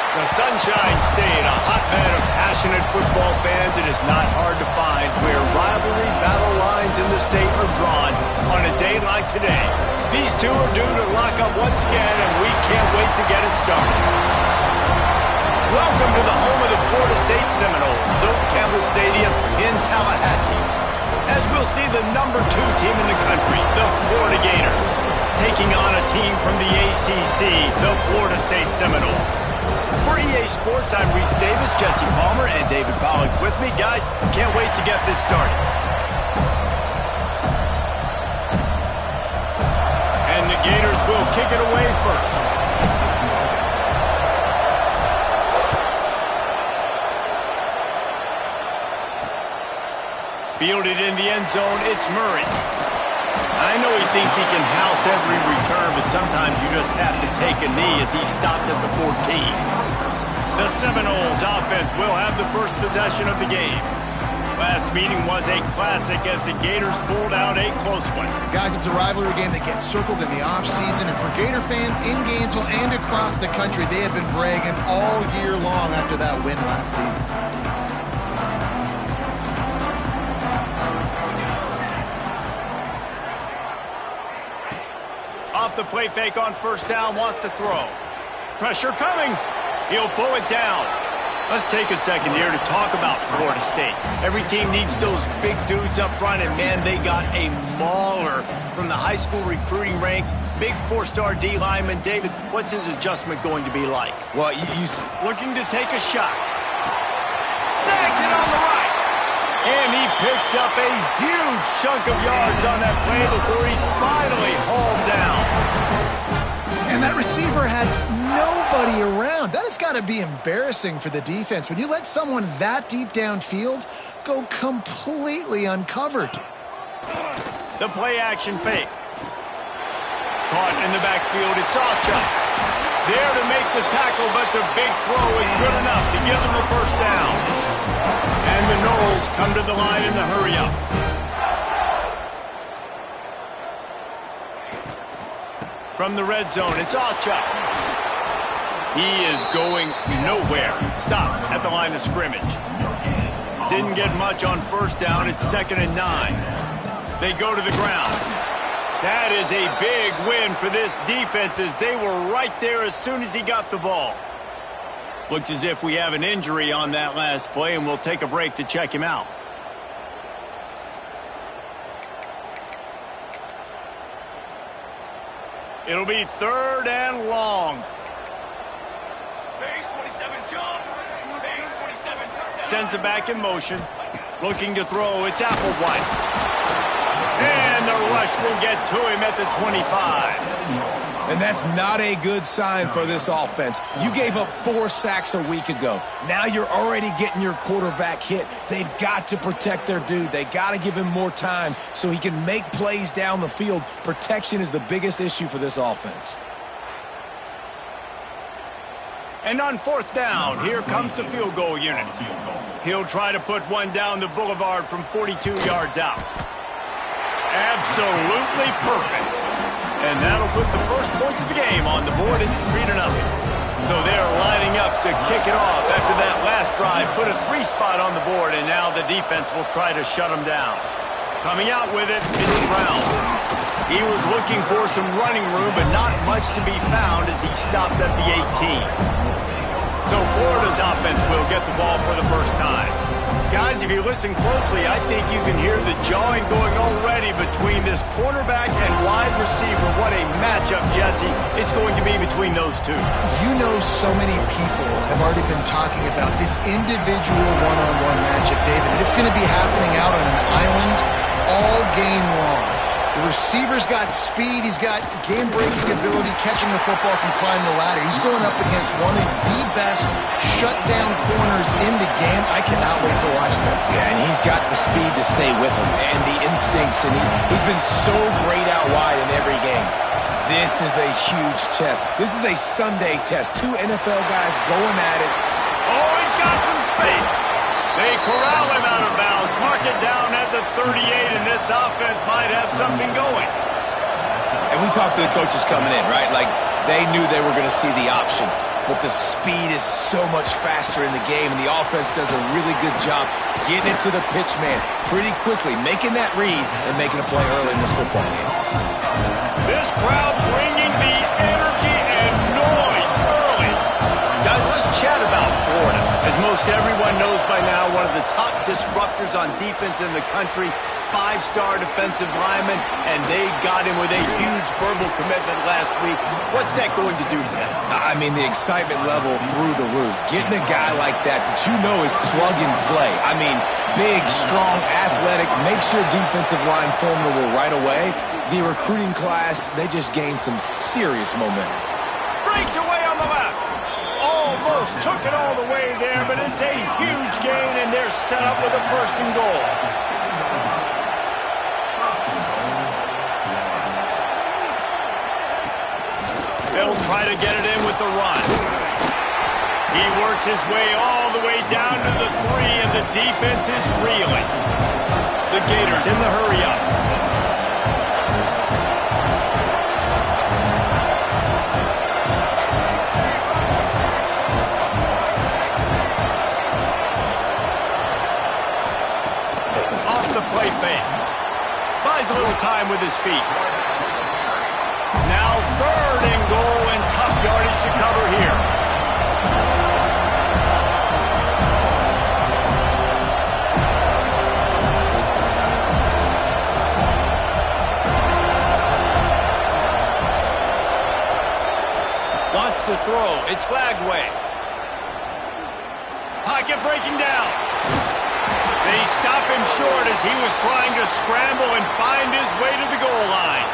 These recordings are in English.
The Sunshine State, a hotbed of passionate football fans, it is not hard to find where rivalry battle lines in the state are drawn on a day like today. These two are due to lock up once again, and we can't wait to get it started. Welcome to the home of the Florida State Seminoles, Doak Campbell Stadium in Tallahassee. As we'll see the #2 team in the country, the Florida Gators, taking on a team from the ACC, the Florida State Seminoles. For EA Sports, I'm Reese Davis, Jesse Palmer, and David Pollack with me. Guys, can't wait to get this started. And the Gators will kick it away first. Fielded in the end zone, it's Murray. I know he thinks he can house every return, but sometimes you just have to take a knee as he stopped at the 14. The Seminoles offense will have the first possession of the game. Last meeting was a classic as the Gators pulled out a close one. Guys, it's a rivalry game that gets circled in the offseason, and for Gator fans in Gainesville and across the country, they have been bragging all year long after that win last season. Off the play fake on first down, wants to throw. Pressure coming. He'll pull it down. Let's take a second here to talk about Florida State. Every team needs those big dudes up front, and man, they got a mauler from the high school recruiting ranks. Big 4-star D lineman. David, what's his adjustment going to be like? Well, looking to take a shot. Snags it on the right. And he picks up a huge chunk of yards on that play before he's finally hauled down. And that receiver had nobody around. That has got to be embarrassing for the defense when you let someone that deep downfield go completely uncovered. The play action fake. Caught in the backfield, it's Alcha. There to make the tackle, but the big throw is good enough to give them the first down. And the Noles come to the line in the hurry up. From the red zone, it's Alcha. He is going nowhere. Stop at the line of scrimmage. Didn't get much on first down. It's 2nd and 9. They go to the ground. That is a big win for this defense as they were right there as soon as he got the ball. Looks as if we have an injury on that last play, and we'll take a break to check him out. It'll be 3rd and long. Base 27 jump. Base 27. Sends it back in motion. Looking to throw. It's Applewhite. And the rush will get to him at the 25. and that's not a good sign for this offense. You gave up 4 sacks a week ago. Now you're already getting your quarterback hit. They've got to protect their dude. They got to give him more time so he can make plays down the field. Protection is the biggest issue for this offense. And on 4th down, here comes the field goal unit. He'll try to put one down the boulevard from 42 yards out. Absolutely perfect. And that'll put the first points of the game on the board. It's 3-0. So they're lining up to kick it off after that last drive. Put a 3 spot on the board, and now the defense will try to shut them down. Coming out with it, it's Brown. He was looking for some running room, but not much to be found as he stopped at the 18. So Florida's offense will get the ball for the first time. Guys, if you listen closely, I think you can hear the jawing going already between this quarterback and wide receiver. What a matchup, Jesse. It's going to be between those two. You know, so many people have already been talking about this individual one-on-one matchup, David. And it's going to be happening out on an island all game long. The receiver's got speed, he's got game-breaking ability, catching the football, can climb the ladder. He's going up against one of the best shutdown corners in the game. I cannot wait to watch this. Yeah, and he's got the speed to stay with him and the instincts, and he's been so great out wide in every game. This is a huge test. This is a Sunday test. 2 NFL guys going at it. Oh, he's got some space. They corral him out of bounds, mark it down at the 38, and this offense might have something going. And we talked to the coaches coming in, right? Like, they knew they were going to see the option. But the speed is so much faster in the game, and the offense does a really good job getting it to the pitch man pretty quickly, making that read and making a play early in this football game. This crowd bringing the energy and noise early. Guys, let's chat about Florida. As most everyone knows by now, one of the top disruptors on defense in the country, 5-star defensive lineman, and they got him with a huge verbal commitment last week. What's that going to do for them? I mean, the excitement level through the roof. Getting a guy like that you know is plug and play. I mean, big, strong, athletic, makes your defensive line formidable right away. The recruiting class, they just gained some serious momentum. Breaks away on the left. Almost took it all the way there, but it's a huge gain, and they're set up with a 1st and goal. They'll try to get it in with the run. He works his way all the way down to the 3, and the defense is reeling. The Gators in the hurry-up. Off the play fake. Buys a little time with his feet. Now 3rd and goal, and tough yardage to cover here. Wants to throw. It's Lagway. Pocket breaking down. They stop him short as he was trying to scramble and find his way to the goal line.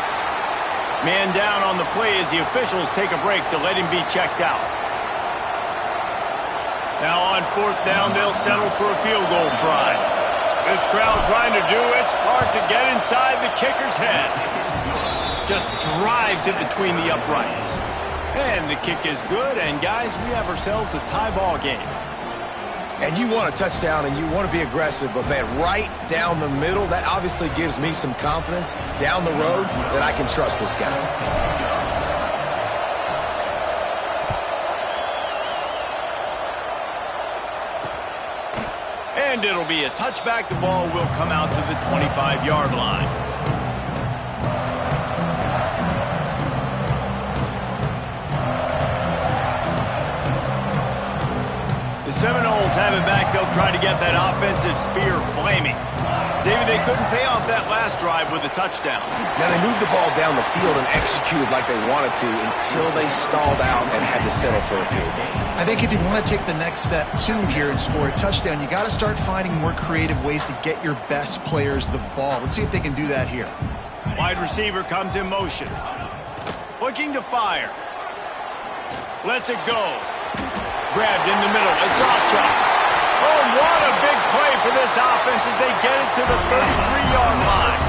Man down on the play as the officials take a break to let him be checked out. Now on 4th down, they'll settle for a field goal try. This crowd trying to do its part to get inside the kicker's head. Just drives it between the uprights. And the kick is good, and guys, we have ourselves a tie ball game. And you want a touchdown and you want to be aggressive, but man, right down the middle, that obviously gives me some confidence down the road that I can trust this guy. And it'll be a touchback. The ball will come out to the 25-yard line. The Seminoles have it back. They'll try to get that offensive spear flaming. David, they couldn't pay off that last drive with a touchdown. Now, they moved the ball down the field and executed like they wanted to until they stalled out and had to settle for a field goal. I think if you want to take the next step, too, here and score a touchdown, you got to start finding more creative ways to get your best players the ball. Let's see if they can do that here. Wide receiver comes in motion. Looking to fire. Lets it go. Grabbed in the middle. It's Ocha. Oh, what a big play for this offense as they get it to the 33-yard line.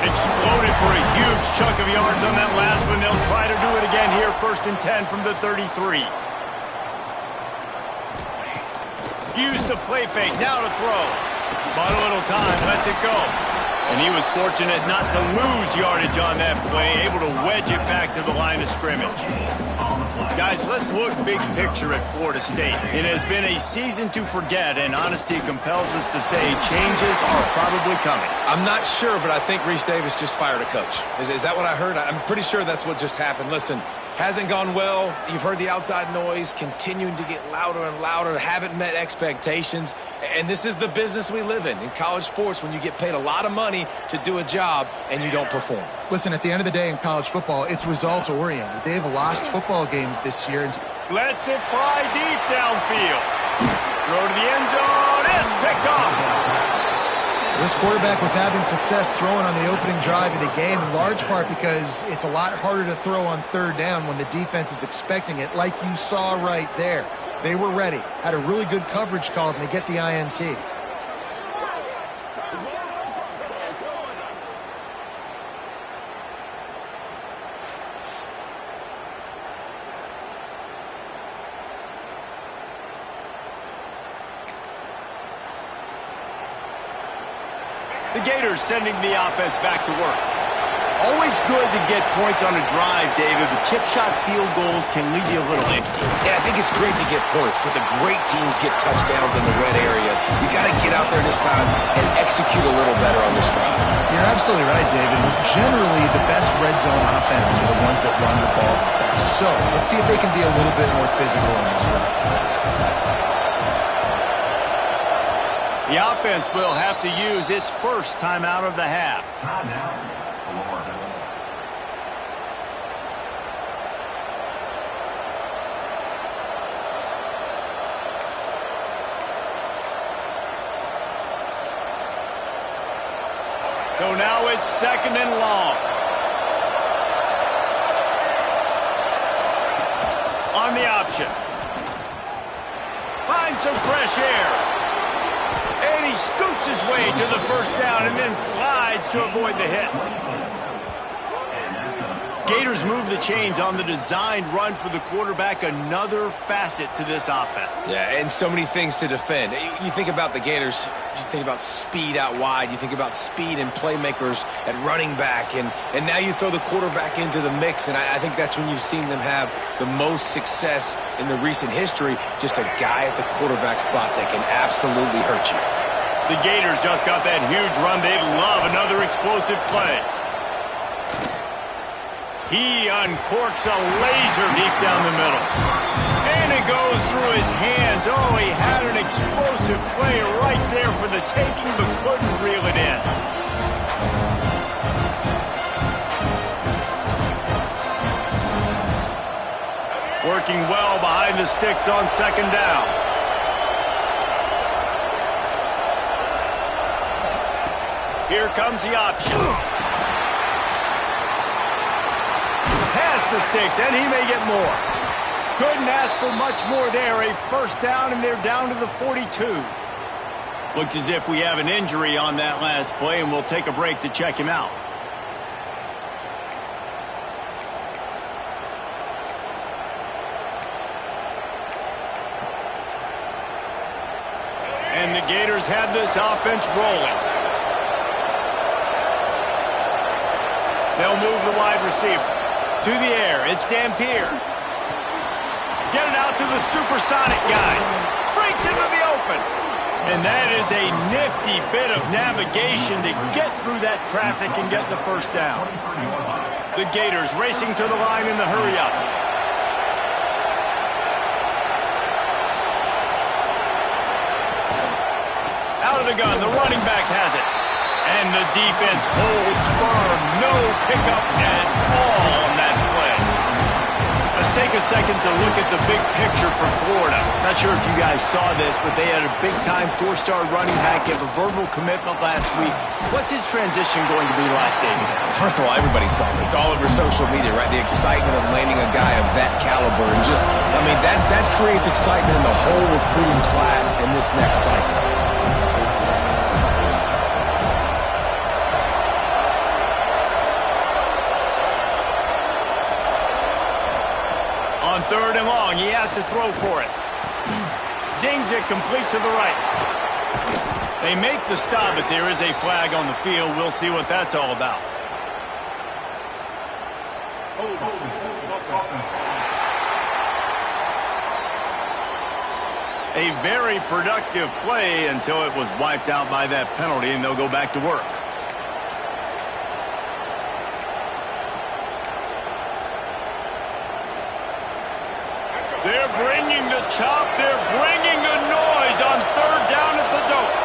Exploded for a huge chunk of yards on that last one. They'll try to do it again here. 1st and 10 from the 33. Use the play fake. Now to throw. Bought a little time. Lets it go. And he was fortunate not to lose yardage on that play. Able to wedge it back to the line of scrimmage. Guys, let's look big picture at Florida State. It has been a season to forget, and honesty compels us to say changes are probably coming. I'm not sure, but I think Reese Davis just fired a coach. Is that what I heard? I'm pretty sure that's what just happened. Listen, hasn't gone well. You've heard the outside noise continuing to get louder and louder. Haven't met expectations. And this is the business we live in college sports, when you get paid a lot of money to do a job and you don't perform. Listen, at the end of the day in college football, it's results-oriented. They've lost football games this year. Lets it fly deep downfield. Throw to the end zone. It's picked off. This quarterback was having success throwing on the opening drive of the game, in large part because it's a lot harder to throw on 3rd down when the defense is expecting it, like you saw right there. They were ready, had a really good coverage call, and they get the INT. The Gators sending the offense back to work. Always good to get points on a drive, David, but chip shot field goals can leave you a little empty. Yeah, I think it's great to get points, but the great teams get touchdowns in the red area. You got to get out there this time and execute a little better on this drive. You're absolutely right, David. Generally, the best red zone offenses are the ones that run the ball best. So let's see if they can be a little bit more physical in this one. The offense will have to use its first timeout of the half. So now it's 2nd and long. On the option. Finds some fresh air. And he scoots his way to the first down and then slides to avoid the hit. Gators move the chains on the designed run for the quarterback, another facet to this offense. Yeah, and so many things to defend. You think about the Gators, you think about speed out wide, you think about speed and playmakers at running back, and now you throw the quarterback into the mix, and I think that's when you've seen them have the most success in the recent history, just a guy at the quarterback spot that can absolutely hurt you. The Gators just got that huge run. They love another explosive play. He uncorks a laser deep down the middle. And it goes through his hands. Oh, he had an explosive play right there for the taking, but couldn't reel it in. Working well behind the sticks on 2nd down. Here comes the option. Past the sticks, and he may get more. Couldn't ask for much more there. A first down, and they're down to the 42. Looks as if we have an injury on that last play, and we'll take a break to check him out. And the Gators have this offense rolling. They'll move the wide receiver. To the air, it's Dampier. Get it out to the supersonic guy. Breaks into the open. And that is a nifty bit of navigation to get through that traffic and get the first down. The Gators racing to the line in the hurry-up. Out of the gun, the running back has it. And the defense holds firm. No pickup at all on that play. Let's take a second to look at the big picture for Florida. Not sure if you guys saw this, but they had a big-time 4-star running back give a verbal commitment last week. What's his transition going to be like, David? First of all, everybody saw it. It's all over social media, right? The excitement of landing a guy of that caliber. And just, I mean, that creates excitement in the whole recruiting class in this next cycle. On 3rd and long, he has to throw for it. Zings it complete to the right. They make the stop, but there is a flag on the field. We'll see what that's all about. A very productive play until it was wiped out by that penalty, and they'll go back to work. They're bringing the chop. They're bringing the noise on 3rd down at the dope.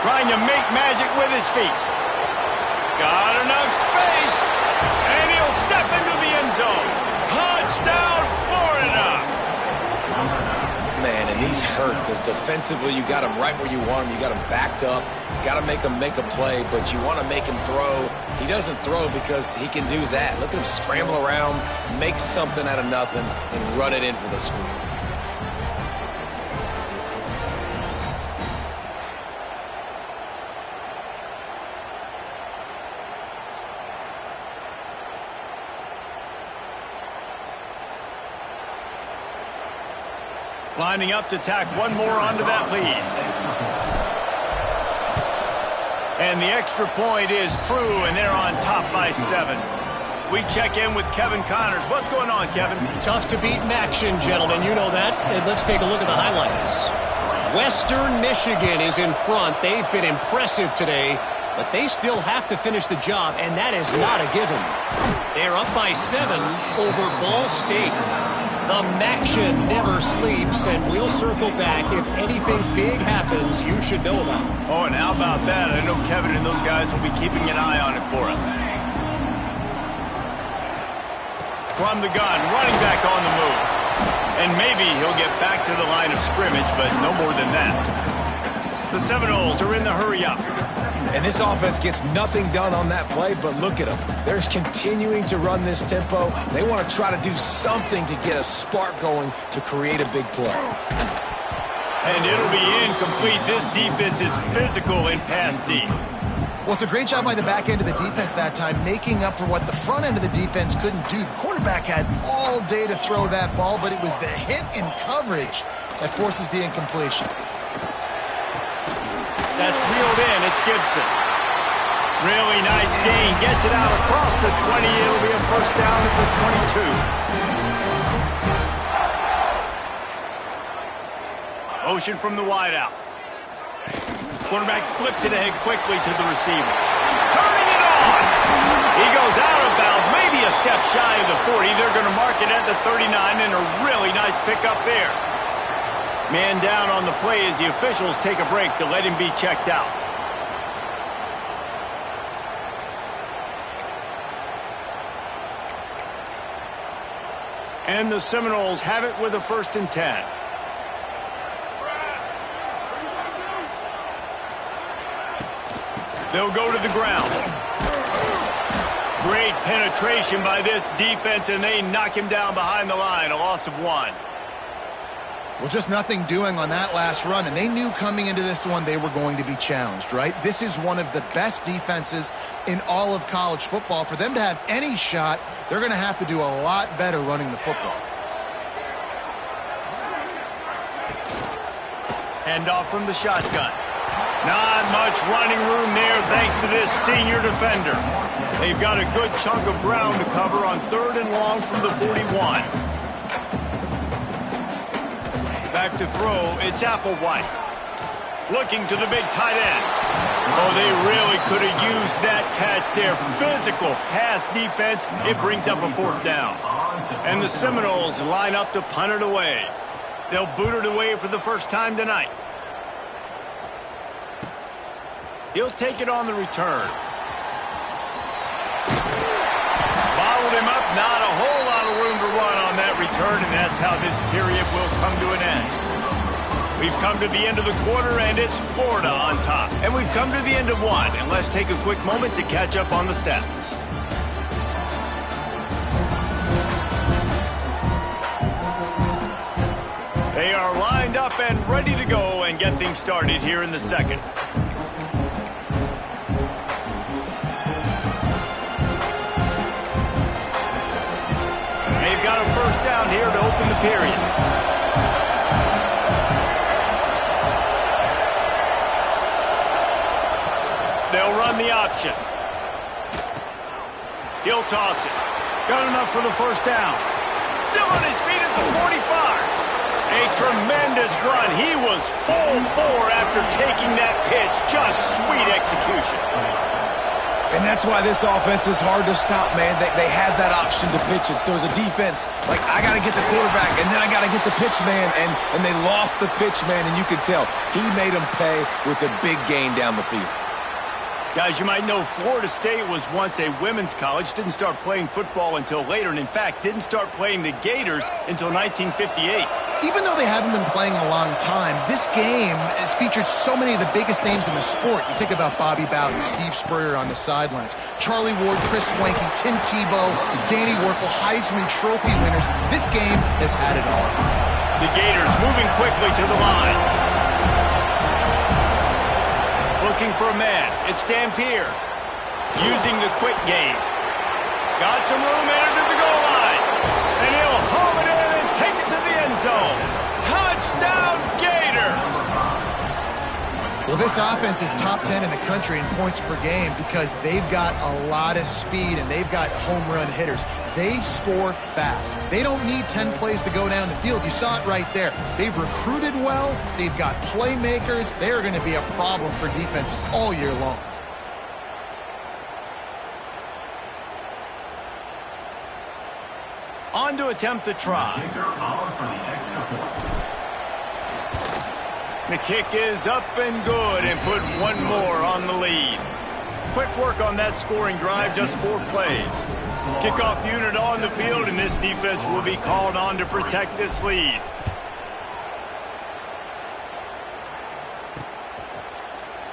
Trying to make magic with his feet. Got enough space. And he'll step into the end zone. Touchdown, Florida. Man, and these hurt because defensively you got him right where you want him. You got him backed up. You got to make him make a play, but you want to make him throw. He doesn't throw because he can do that. Look at him scramble around, make something out of nothing, and run it in for the score. Lining up to tack one more onto that lead. And the extra point is true, and they're on top by 7. We check in with Kevin Connors. What's going on, Kevin? Tough to beat in action, gentlemen. You know that. And let's take a look at the highlights. Western Michigan is in front. They've been impressive today, but they still have to finish the job, and that is not a given. They're up by 7 over Ball State. The Maction never sleeps, and we'll circle back if anything big happens you should know about. Oh, and how about that? I know Kevin and those guys will be keeping an eye on it for us. From the gun, running back on the move. And maybe he'll get back to the line of scrimmage, but no more than that. The Seminoles are in the hurry-up. And this offense gets nothing done on that play, but look at them. They're continuing to run this tempo. They want to try to do something to get a spark going to create a big play. And it'll be incomplete. This defense is physical in pass deep. Well, it's a great job by the back end of the defense that time, making up for what the front end of the defense couldn't do. The quarterback had all day to throw that ball, but it was the hit in coverage that forces the incompletion. That's reeled in. It's Gibson. Really nice gain. Gets it out across the 20. It'll be a first down at the 22. Motion from the wideout. Quarterback flips it ahead quickly to the receiver. Turning it on. He goes out of bounds. Maybe a step shy of the 40. They're going to mark it at the 39, and a really nice pickup there. Man down on the play as the officials take a break to let him be checked out. And the Seminoles have it with a 1st and 10. They'll go to the ground. Great penetration by this defense, and they knock him down behind the line. A loss of 1. Well, just nothing doing on that last run, and they knew coming into this one they were going to be challenged, right? This is one of the best defenses in all of college football. For them to have any shot, they're going to have to do a lot better running the football. Handoff from the shotgun. Not much running room there thanks to this senior defender. They've got a good chunk of ground to cover on 3rd and long from the 41. Back to throw, it's Applewhite. Looking to the big tight end. Oh, they really could have used that catch there. Physical pass defense. It brings up a 4th down. And the Seminoles line up to punt it away. They'll boot it away for the first time tonight. He'll take it on the return. Bottled him up. Not a whole lot of room to run on that return, and that's how this period will come to an end. We've come to the end of the quarter, and it's Florida on top. And we've come to the end of one, and let's take a quick moment to catch up on the stats. They are lined up and ready to go and get things started here in the second. They've got a first down here to open the period. They'll run the option. He'll toss it. Got enough for the first down. Still on his feet at the 45. A tremendous run. He was full bore after taking that pitch. Just sweet execution. And that's why this offense is hard to stop, man. They have that option to pitch it. So as a defense, like, I got to get the quarterback, and then I got to get the pitch man. And they lost the pitch man, and you could tell he made them pay with a big gain down the field. Guys, you might know Florida State was once a women's college, didn't start playing football until later, and in fact, didn't start playing the Gators until 1958. Even though they haven't been playing a long time, this game has featured so many of the biggest names in the sport. You think about Bobby Bowden, Steve Spurrier on the sidelines, Charlie Ward, Chris Swanky, Tim Tebow, Danny Werkle, Heisman Trophy winners. This game has had it all. The Gators moving quickly to the line. Looking for a man. It's Dampier. Using the quick game. Got some room entered to the goal line. And he'll home it in and take it to the end zone. Touchdown! Well, this offense is top 10 in the country in points per game because they've got a lot of speed and they've got home run hitters. They score fast. They don't need 10 plays to go down the field. You saw it right there. They've recruited well. They've got playmakers. They are going to be a problem for defenses all year long. On to attempt the try. The kick is up and good and put one more on the lead. Quick work on that scoring drive, just 4 plays. Kickoff unit on the field, and this defense will be called on to protect this lead.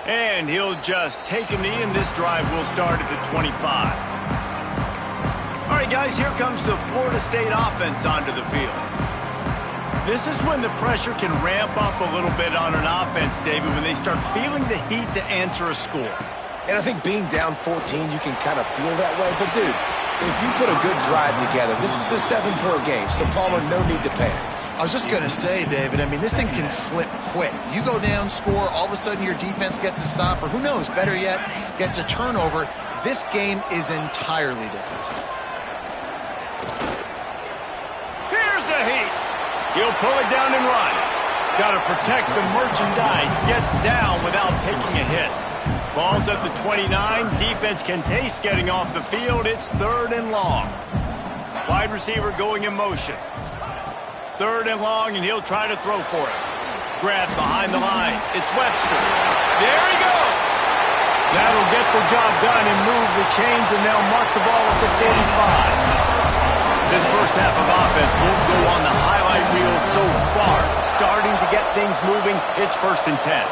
And he'll just take a knee, and this drive will start at the 25. All right, guys, here comes the Florida State offense onto the field. This is when the pressure can ramp up a little bit on an offense, David, when they start feeling the heat to answer a score. And I think being down 14, you can kind of feel that way. But, dude, if you put a good drive together, this is a 7-point game, so Palmer, no need to panic. I was just going to say, David, I mean, this thing can flip quick. You go down, score, all of a sudden your defense gets a stop, or who knows, better yet, gets a turnover. This game is entirely different. Here's a heat. He'll pull it down and run. Got to protect the merchandise. Gets down without taking a hit. Ball's at the 29. Defense can taste getting off the field. It's 3rd and long. Wide receiver going in motion. 3rd and long, and he'll try to throw for it. Grab behind the line. It's Webster. There he goes. That'll get the job done and move the chains, and they'll mark the ball at the 45. This first half of offense won't go on the highlight reel so far. Starting to get things moving. It's 1st and 10.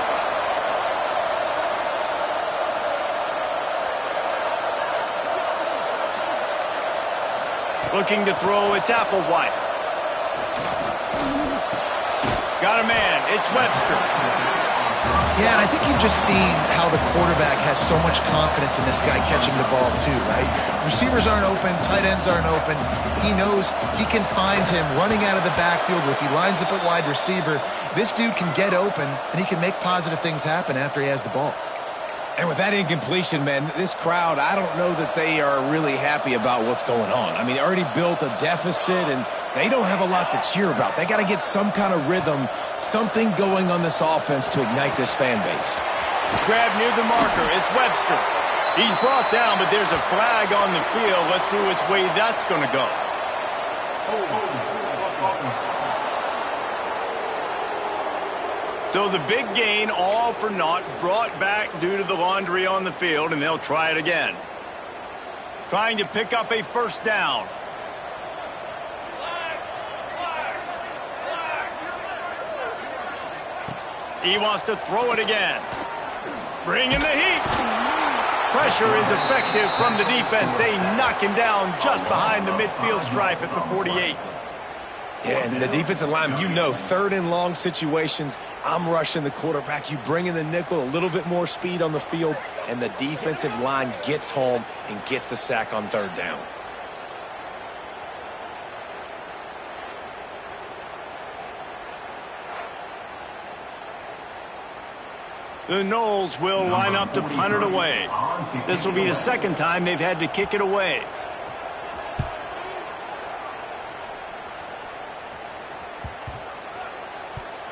Looking to throw, it's Applewhite. Got a man, it's Webster. Yeah, and I think you've just seen how the quarterback has so much confidence in this guy catching the ball too, right? Receivers aren't open, tight ends aren't open. He knows he can find him running out of the backfield, or if he lines up at wide receiver, this dude can get open and he can make positive things happen after he has the ball. And with that incompletion, man, this crowd, I don't know that they are really happy about what's going on. I mean, they already built a deficit, and they don't have a lot to cheer about. They got to get some kind of rhythm, something going on this offense to ignite this fan base. Grab near the marker. It's Webster. He's brought down, but there's a flag on the field. Let's see which way that's going to go. So the big gain, all for naught, brought back due to the laundry on the field, and they'll try it again. Trying to pick up a 1st down. He wants to throw it again. Bring in the heat. Pressure is effective from the defense. They knock him down just behind the midfield stripe at the 48. Yeah, and the defensive line, you know, 3rd and long situations, I'm rushing the quarterback. You bring in the nickel, a little bit more speed on the field, and the defensive line gets home and gets the sack on 3rd down. The Noles will line up to punt it away. This will be the 2nd time they've had to kick it away.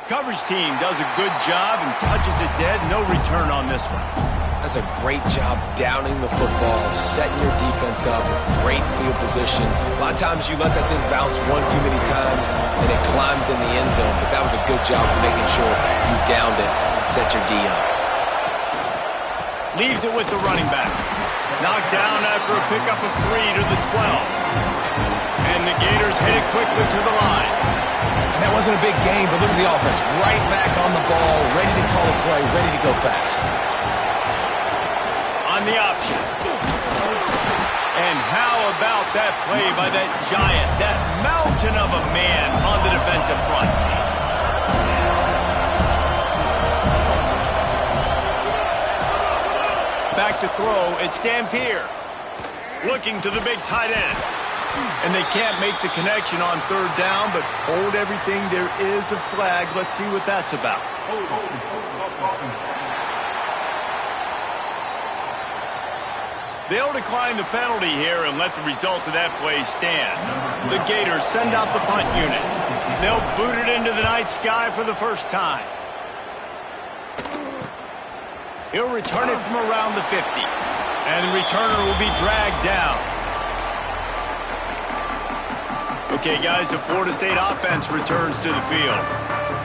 Coverage team does a good job and touches it dead. No return on this one. That's a great job downing the football, setting your defense up, great field position. A lot of times you let that thing bounce one too many times and it climbs in the end zone, but that was a good job of making sure you downed it and set your D up. Leaves it with the running back. Knocked down after a pickup of 3 to the 12. And the Gators headed quickly to the line. And that wasn't a big game, but look at the offense. Right back on the ball, ready to call a play, ready to go fast. On the option. And how about that play by that giant, that mountain of a man on the defensive front? Back to throw, it's Dampier. Looking to the big tight end. And they can't make the connection on 3rd down, but hold everything. There is a flag. Let's see what that's about. They'll decline the penalty here and let the result of that play stand. The Gators send out the punt unit. They'll boot it into the night sky for the first time. He'll return it from around the 50. And the returner will be dragged down. Okay, guys, the Florida State offense returns to the field.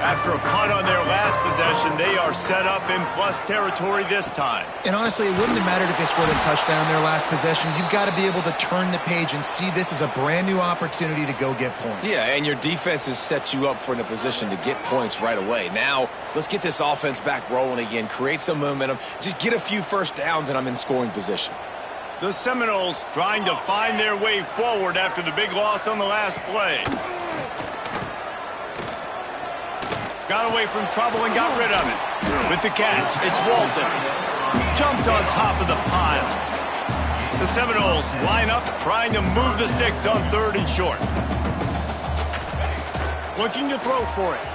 After a punt on their last possession, they are set up in plus territory this time. And honestly, it wouldn't have mattered if they scored a touchdown their last possession. You've got to be able to turn the page and see this as a brand new opportunity to go get points. Yeah, and your defense has set you up for a position to get points right away. Now, let's get this offense back rolling again, create some momentum, just get a few first downs, and I'm in scoring position. The Seminoles trying to find their way forward after the big loss on the last play. Got away from trouble and got rid of it. With the catch, it's Walton. Jumped on top of the pile. The Seminoles line up, trying to move the sticks on 3rd and short. Looking to throw for it.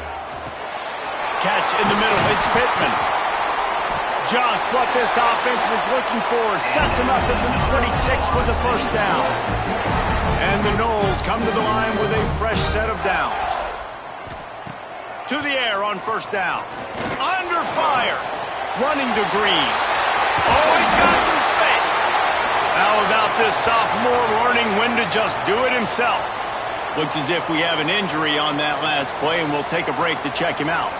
Catch in the middle, it's Pittman. Just what this offense was looking for. Sets him up at the 26 with the first down. And the Noles come to the line with a fresh set of downs. To the air on first down. Under fire. Running to Green. Oh, he's got some space. How about this sophomore learning when to just do it himself? Looks as if we have an injury on that last play, and we'll take a break to check him out.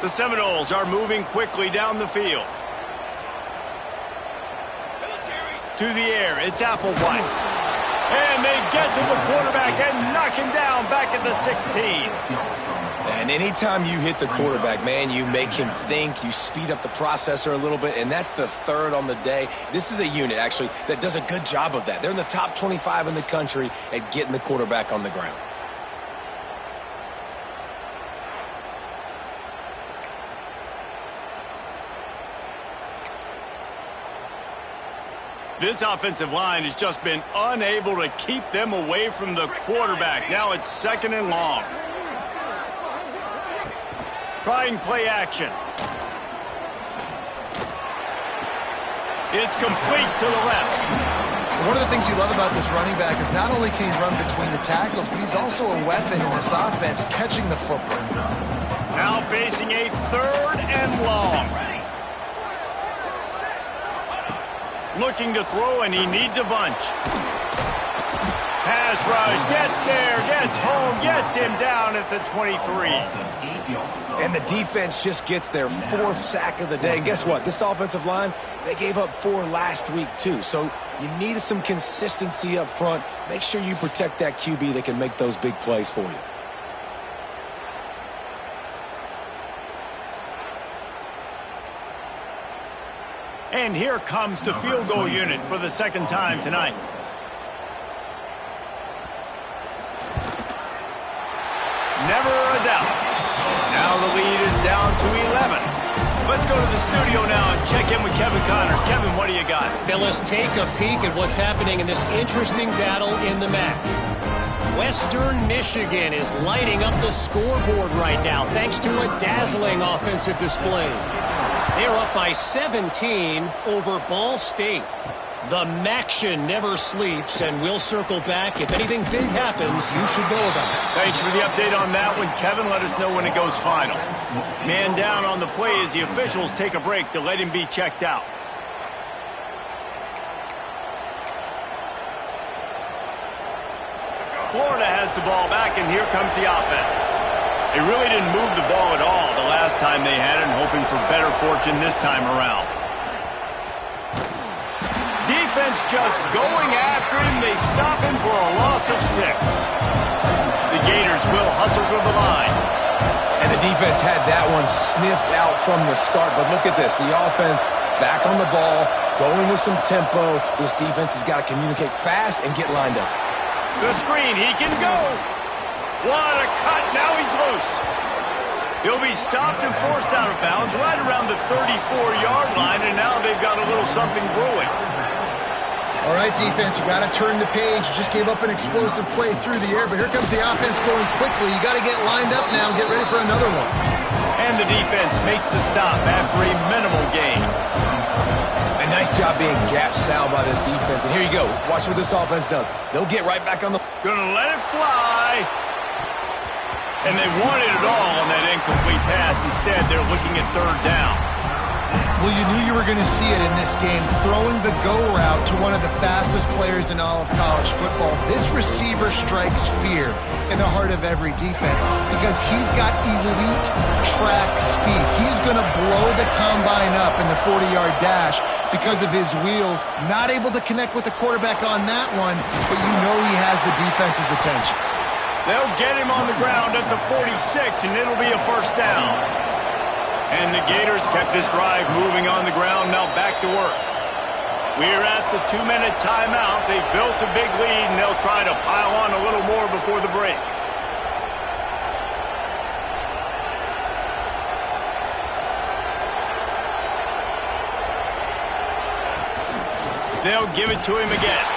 The Seminoles are moving quickly down the field. To the air, it's Applewhite. And they get to the quarterback and knock him down back at the 16. And anytime you hit the quarterback, man, you make him think, you speed up the processor a little bit, and that's the 3rd on the day. This is a unit, actually, that does a good job of that. They're in the top 25 in the country at getting the quarterback on the ground. This offensive line has just been unable to keep them away from the quarterback. Now it's 2nd and long. Trying play action. It's complete to the left. One of the things you love about this running back is not only can he run between the tackles, but he's also a weapon in this offense, catching the football. Now facing a 3rd and long. Looking to throw, and he needs a bunch. Pass rush, gets there, gets home, gets him down at the 23. And the defense just gets their 4th sack of the day. And guess what? This offensive line, they gave up 4 last week too. So you need some consistency up front. Make sure you protect that QB that can make those big plays for you. And here comes the field goal unit for the 2nd time tonight. Never a doubt. Now the lead is down to 11. Let's go to the studio now and check in with Kevin Connors. Kevin, what do you got? Fellas, take a peek at what's happening in this interesting battle in the MAC. Western Michigan is lighting up the scoreboard right now thanks to a dazzling offensive display. They're up by 17 over Ball State. The MACtion never sleeps, and we'll circle back. If anything big happens, you should know about it. Thanks for the update on that one, Kevin. Let us know when it goes final. Man down on the play as the officials take a break to let him be checked out. Florida has the ball back, and here comes the offense. They really didn't move the ball at all the last time they had it, and hoping for better fortune this time around. Defense just going after him. They stop him for a loss of 6. The Gators will hustle to the line. And the defense had that one sniffed out from the start. But look at this. The offense back on the ball, going with some tempo. This defense has got to communicate fast and get lined up. The screen, he can go. What a cut. Now he's loose. He'll be stopped and forced out of bounds right around the 34-yard line, and now they've got a little something brewing. All right, defense, you got to turn the page. You just gave up an explosive play through the air, but here comes the offense going quickly. You got to get lined up now and get ready for another one. And the defense makes the stop after a minimal gain. A nice job being gap sound by this defense. And here you go. Watch what this offense does. They'll get right back on the... Gonna let it fly. And they wanted it all on that incomplete pass. Instead, they're looking at third down. Well, you knew you were going to see it in this game. Throwing the go route to one of the fastest players in all of college football. This receiver strikes fear in the heart of every defense because he's got elite track speed. He's going to blow the combine up in the 40-yard dash because of his wheels. Not able to connect with the quarterback on that one, but you know he has the defense's attention. They'll get him on the ground at the 46, and it'll be a first down. And the Gators kept this drive moving on the ground, now back to work. We're at the 2-minute timeout. They've built a big lead, and they'll try to pile on a little more before the break. They'll give it to him again.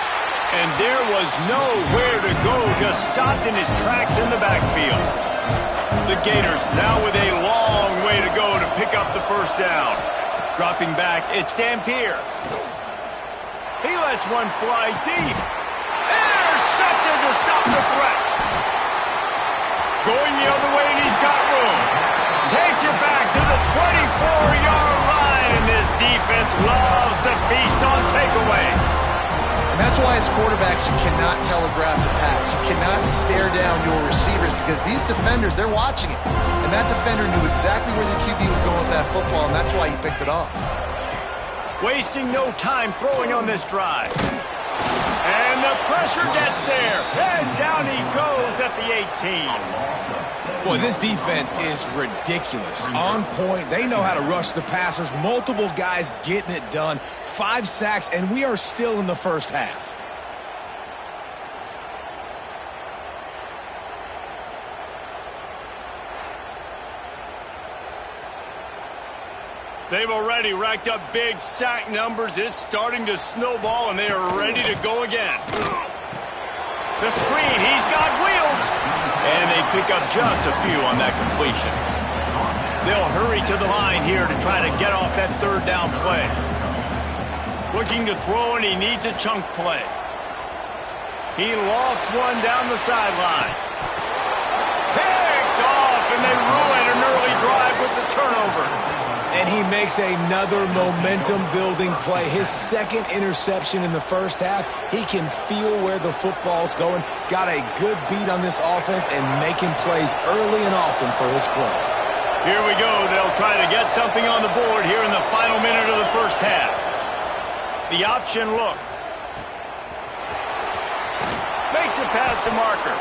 And there was nowhere to go, just stopped in his tracks in the backfield. The Gators now with a long way to go to pick up the first down. Dropping back, it's Dampier. He lets one fly deep. Intercepted to stop the threat. Going the other way, and he's got room. Takes it back to the 24-yard line, and this defense loves to feast on takeaways. And that's why as quarterbacks, you cannot telegraph the pass. You cannot stare down your receivers because these defenders, they're watching it. And that defender knew exactly where the QB was going with that football, and that's why he picked it off. Wasting no time throwing on this drive. And the pressure gets there. And down he goes at the 18. Boy, this defense is ridiculous. On point. They know how to rush the passers. Multiple guys getting it done. 5 sacks, and we are still in the first half. They've already racked up big sack numbers. It's starting to snowball, and they are ready to go again. The screen, he's got wheels. And they pick up just a few on that completion. They'll hurry to the line here to try to get off that third down play. Looking to throw, and he needs a chunk play. He lofts one down the sideline. Picked off, and they ruin an early drive with the turnover. And he makes another momentum-building play. His second interception in the first half. He can feel where the football's going. Got a good beat on this offense and making plays early and often for his club. Here we go. They'll try to get something on the board here in the final minute of the first half. The option look. Makes it past the marker.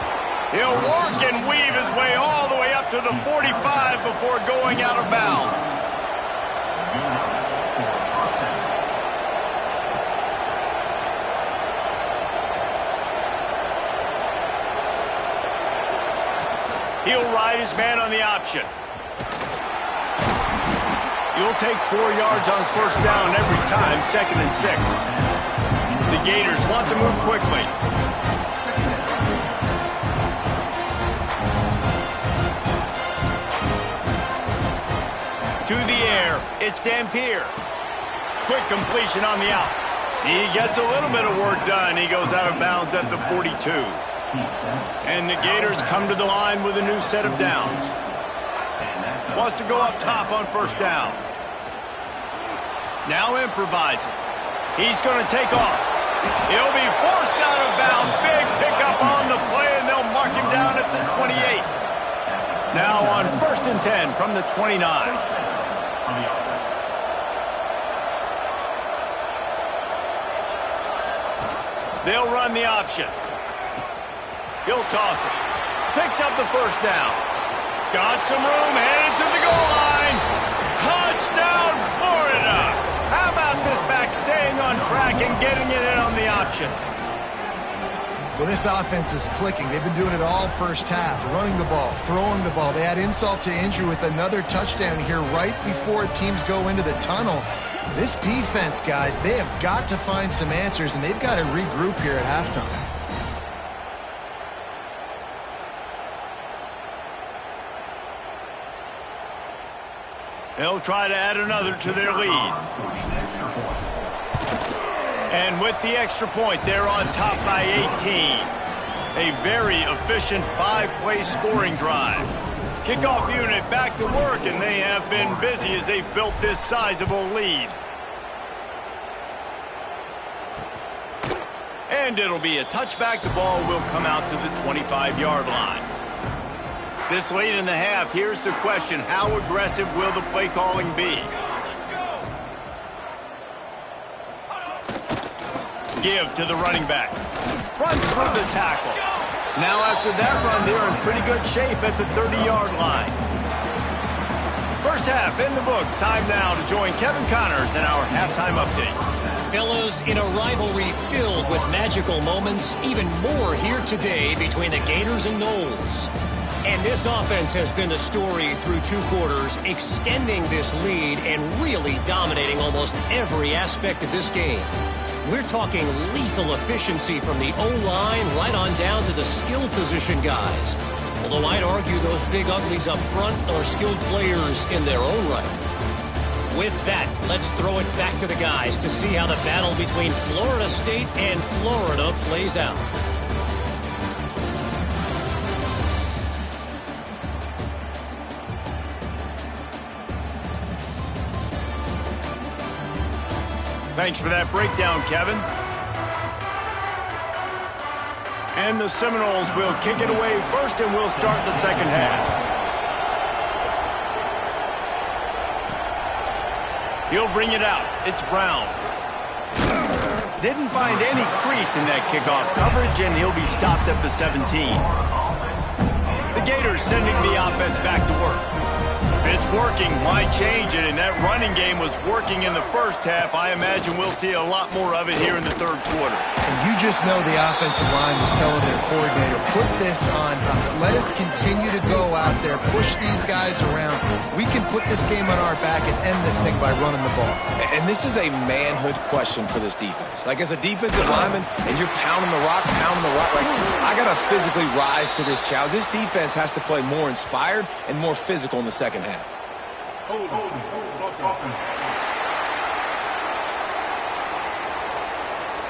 He'll work and weave his way all the way up to the 45 before going out of bounds. He'll ride his man on the option. You'll take 4 yards on first down every time, 2nd and 6. The Gators want to move quickly. To the air, it's Dampier. Quick completion on the out. He gets a little bit of work done. He goes out of bounds at the 42. And the Gators come to the line with a new set of downs. Wants to go up top on first down. Now improvising. He's going to take off. He'll be forced out of bounds. Big pickup on the play, and they'll mark him down at the 28. Now on 1st and 10 from the 29. They'll run the option. He'll toss it. Picks up the first down. Got some room, headed to the goal line. Touchdown, Florida. How about this back staying on track and getting it in on the option? Well, this offense is clicking. They've been doing it all first half, running the ball, throwing the ball. They had insult to injury with another touchdown here right before teams go into the tunnel. This defense, guys, they have got to find some answers, and they've got to regroup here at halftime. They'll try to add another to their lead. And with the extra point, they're on top by 18. A very efficient 5-play scoring drive. Kickoff unit back to work, and they have been busy as they've built this sizable lead. And it'll be a touchback. The ball will come out to the 25-yard line. This late in the half, here's the question. How aggressive will the play calling be? Give to the running back. Runs through the tackle. Now after that run, they're in pretty good shape at the 30-yard line. First half in the books. Time now to join Kevin Connors in our halftime update. Fellas, in a rivalry filled with magical moments, even more here today between the Gators and Knowles. And this offense has been the story through 2 quarters, extending this lead and really dominating almost every aspect of this game. We're talking lethal efficiency from the O-line right on down to the skill position guys. Although I'd argue those big uglies up front are skilled players in their own right. With that, let's throw it back to the guys to see how the battle between Florida State and Florida plays out. Thanks for that breakdown, Kevin. And the Seminoles will kick it away first, and we'll start the second half. He'll bring it out. It's Brown. Didn't find any crease in that kickoff coverage, and he'll be stopped at the 17. The Gators sending the offense back to work. If it's working, why change it? And that running game was working in the first half. I imagine we'll see a lot more of it here in the third quarter. And you just know the offensive line was telling their coordinator, put this on us. Let us continue to go out there, push these guys around. We can put this game on our back and end this thing by running the ball. And this is a manhood question for this defense. Like, as a defensive lineman, and you're pounding the rock, like, I got to physically rise to this challenge. This defense has to play more inspired and more physical in the second half.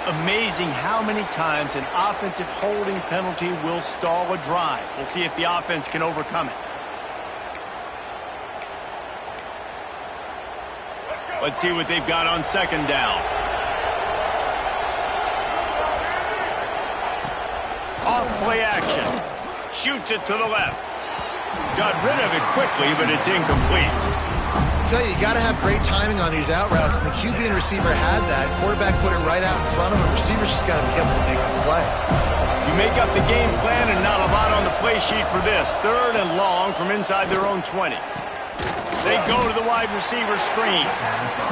Amazing how many times an offensive holding penalty will stall a drive. We'll see if the offense can overcome it. Let's see what they've got on second down. Off play action. Shoots it to the left. Got rid of it quickly, but it's incomplete. I tell you, you got to have great timing on these out routes, and the QB and receiver had that. Quarterback put it right out in front of him. Receivers just got to be able to make the play. You make up the game plan and not a lot on the play sheet for this. Third and long from inside their own 20. They go to the wide receiver screen.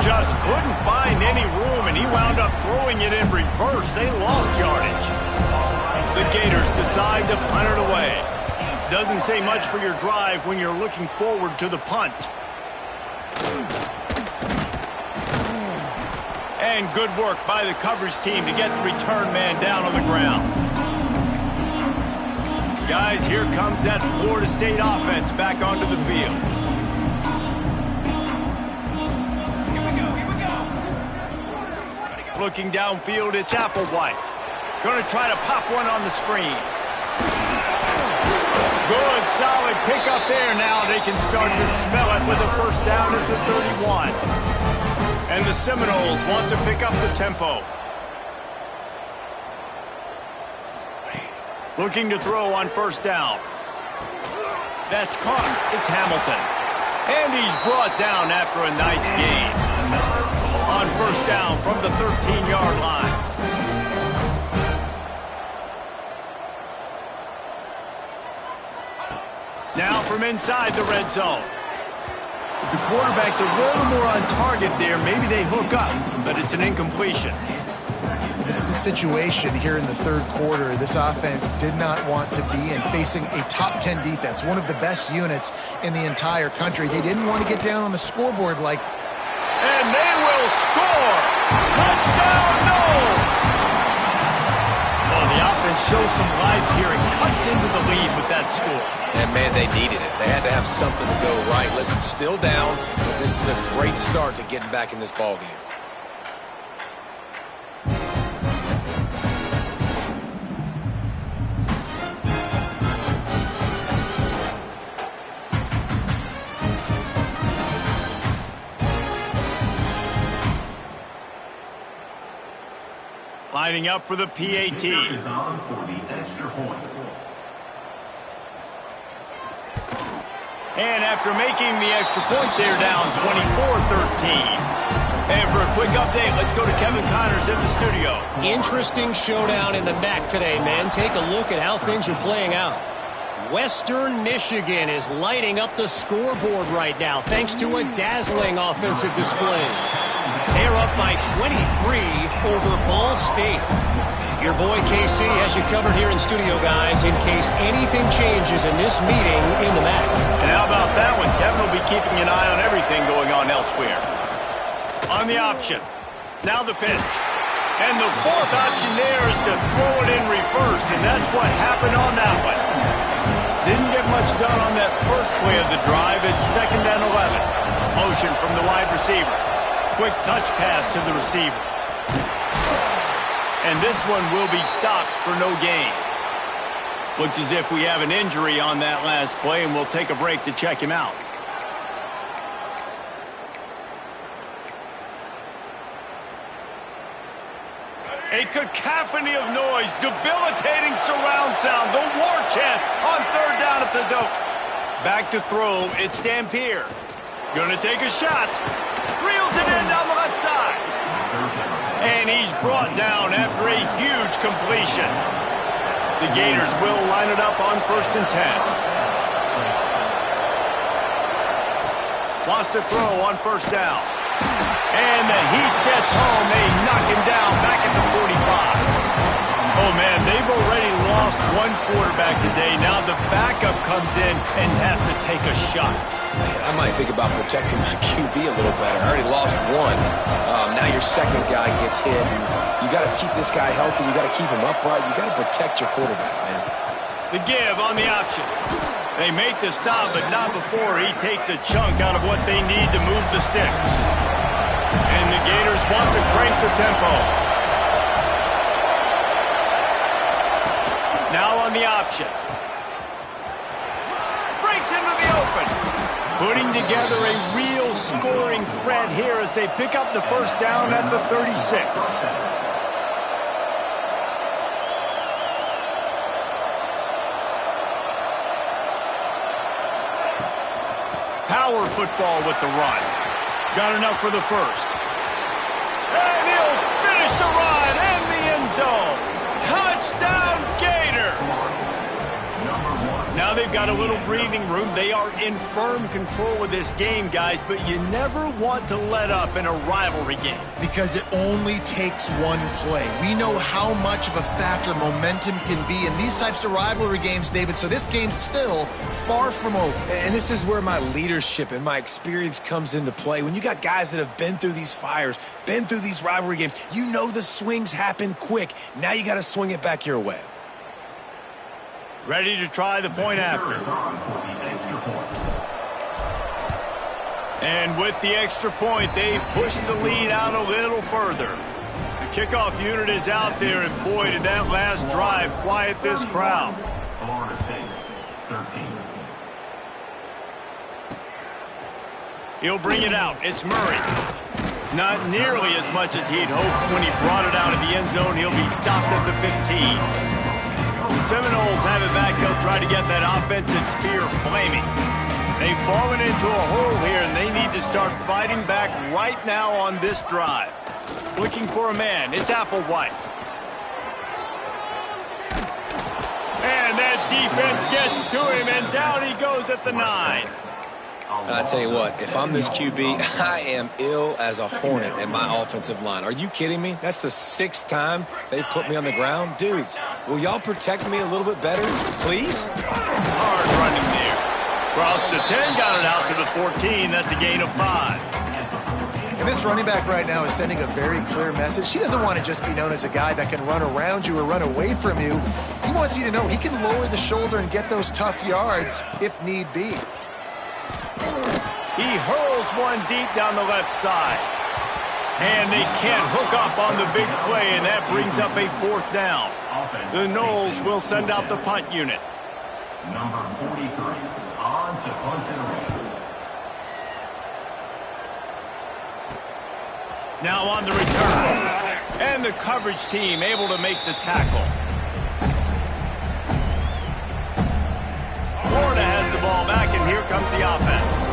Just couldn't find any room, and he wound up throwing it in reverse. They lost yardage. The Gators decide to punt it away. Doesn't say much for your drive when you're looking forward to the punt. And good work by the coverage team to get the return man down on the ground. Guys, here comes that Florida State offense back onto the field. Looking downfield, it's Applewhite. Going to try to pop one on the screen. Good, solid pickup there. Now they can start to smell it with a first down at the 31. And the Seminoles want to pick up the tempo. Looking to throw on first down. That's caught. It's Hamilton. And he's brought down after a nice gain. On first down from the 13-yard line. Now from inside the red zone. If the quarterback's a little more on target there, maybe they hook up, but it's an incompletion. This is a situation here in the third quarter this offense did not want to be in, facing a top 10 defense, one of the best units in the entire country. They didn't want to get down on the scoreboard like... And they will score! Touchdown, Knowles! Well, The offense shows some life here and cuts into the lead with that score. And, man, they needed it. They had to have something to go right. Listen, still down, but this is a great start to getting back in this ballgame. Lining up for the PAT. And after making the extra point, they're down 24-13. And for a quick update, let's go to Kevin Connors in the studio. Interesting showdown in the MAC today, man. Take a look at how things are playing out. Western Michigan is lighting up the scoreboard right now thanks to a dazzling offensive display. They're up by 23 over Ball State. Your boy KC has you covered here in studio, guys, in case anything changes in this meeting in the MAC. And how about that one? Kevin will be keeping an eye on everything going on elsewhere. On the option. Now the pitch. And the fourth option there is to throw it in reverse, and that's what happened on that one. Didn't get much done on that first play of the drive. It's 2nd and 11. Motion from the wide receiver. Quick touch pass to the receiver. And this one will be stopped for no gain. Looks as if we have an injury on that last play, and we'll take a break to check him out. A cacophony of noise, debilitating surround sound, the war chant on 3rd down at the dope. Back to throw, it's Dampier. Gonna take a shot. Reels it in down the left side. And he's brought down after a huge completion. The Gators will line it up on 1st and 10. Wants to throw on 1st down. And the Heat gets home. They knock him down back at the 45. Oh, man, they've already lost one quarterback today. Now the backup comes in and has to take a shot. Man, I might think about protecting my QB a little better. I already lost one. Now your second guy gets hit. You got to keep this guy healthy. You got to keep him upright. You got to protect your quarterback, man. The give on the option. They make the stop, but not before he takes a chunk out of what they need to move the sticks. And the Gators want to crank the tempo. Now on the option. Breaks into the open. Putting together a real scoring threat here as they pick up the 1st down at the 36. Power football with the run. Got enough for the 1st. And he'll finish the run in the end zone. Touchdown Gators! Now they've got a little breathing room. They are in firm control of this game, guys, but you never want to let up in a rivalry game. Because it only takes one play. We know how much of a factor momentum can be in these types of rivalry games, David, so this game's still far from over. And this is where my leadership and my experience comes into play. When you got guys that have been through these fires, been through these rivalry games, you know the swings happen quick. Now you got to swing it back your way. Ready to try the point after. And with the extra point, they push the lead out a little further. The kickoff unit is out there, and boy, did that last drive quiet this crowd. Florida State, 13. He'll bring it out. It's Murray. Not nearly as much as he'd hoped when he brought it out of the end zone. He'll be stopped at the 15. The Seminoles have it back. They'll try to get that offensive spear flaming. They've fallen into a hole here, and they need to start fighting back right now on this drive. Looking for a man. It's Applewhite. And that defense gets to him, and down he goes at the 9. I tell you what, if I'm this QB, I am ill as a hornet in my offensive line. Are you kidding me? That's the 6th time they've put me on the ground. Dudes, will y'all protect me a little bit better, please? Hard running there. Cross the 10, got it out to the 14. That's a gain of 5. And this running back right now is sending a very clear message. He doesn't want to just be known as a guy that can run around you or run away from you. He wants you to know he can lower the shoulder and get those tough yards if need be. He hurls one deep down the left side. And they can't hook up on the big play, and that brings up a 4th down. The Noles will send out the punt unit. Number 43, on to punt it away. Now on the return. And the coverage team able to make the tackle. Florida has the ball back, and here comes the offense.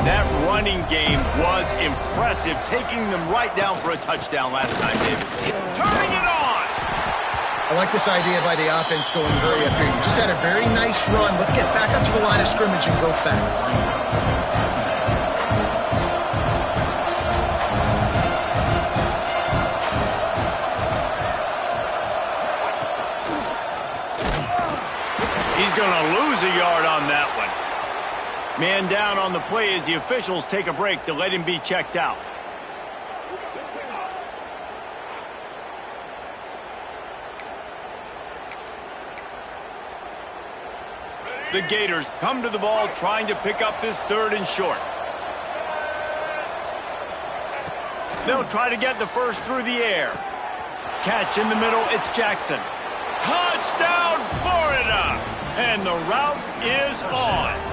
That running game was impressive, taking them right down for a touchdown last time, David. Turning it on! I like this idea by the offense going hurry up here. You just had a very nice run. Let's get back up to the line of scrimmage and go fast. He's going to lose a yard on that one. Man down on the play as the officials take a break to let him be checked out. The Gators come to the ball trying to pick up this 3rd and short. They'll try to get the first through the air. Catch in the middle, it's Jackson. Touchdown, Florida! And the route is on.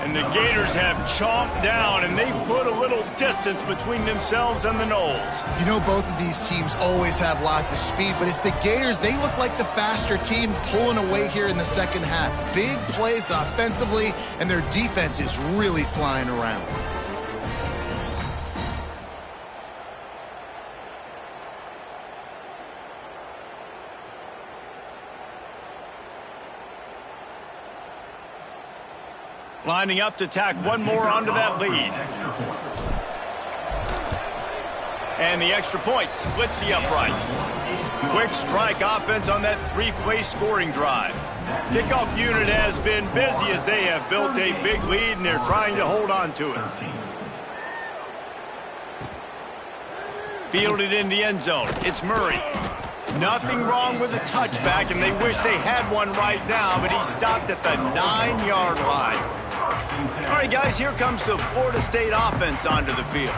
And the Gators have chomped down, and they've put a little distance between themselves and the Noles. You know, both of these teams always have lots of speed, but it's the Gators. They look like the faster team pulling away here in the second half. Big plays offensively, and their defense is really flying around. Lining up to tack one more onto that lead. And the extra point splits the uprights. Quick strike offense on that 3-play scoring drive. Kickoff unit has been busy as they have built a big lead and they're trying to hold on to it. Fielded in the end zone. It's Murray. Nothing wrong with the touchback, and they wish they had one right now, but he stopped at the 9-yard line. All right, guys, here comes the Florida State offense onto the field.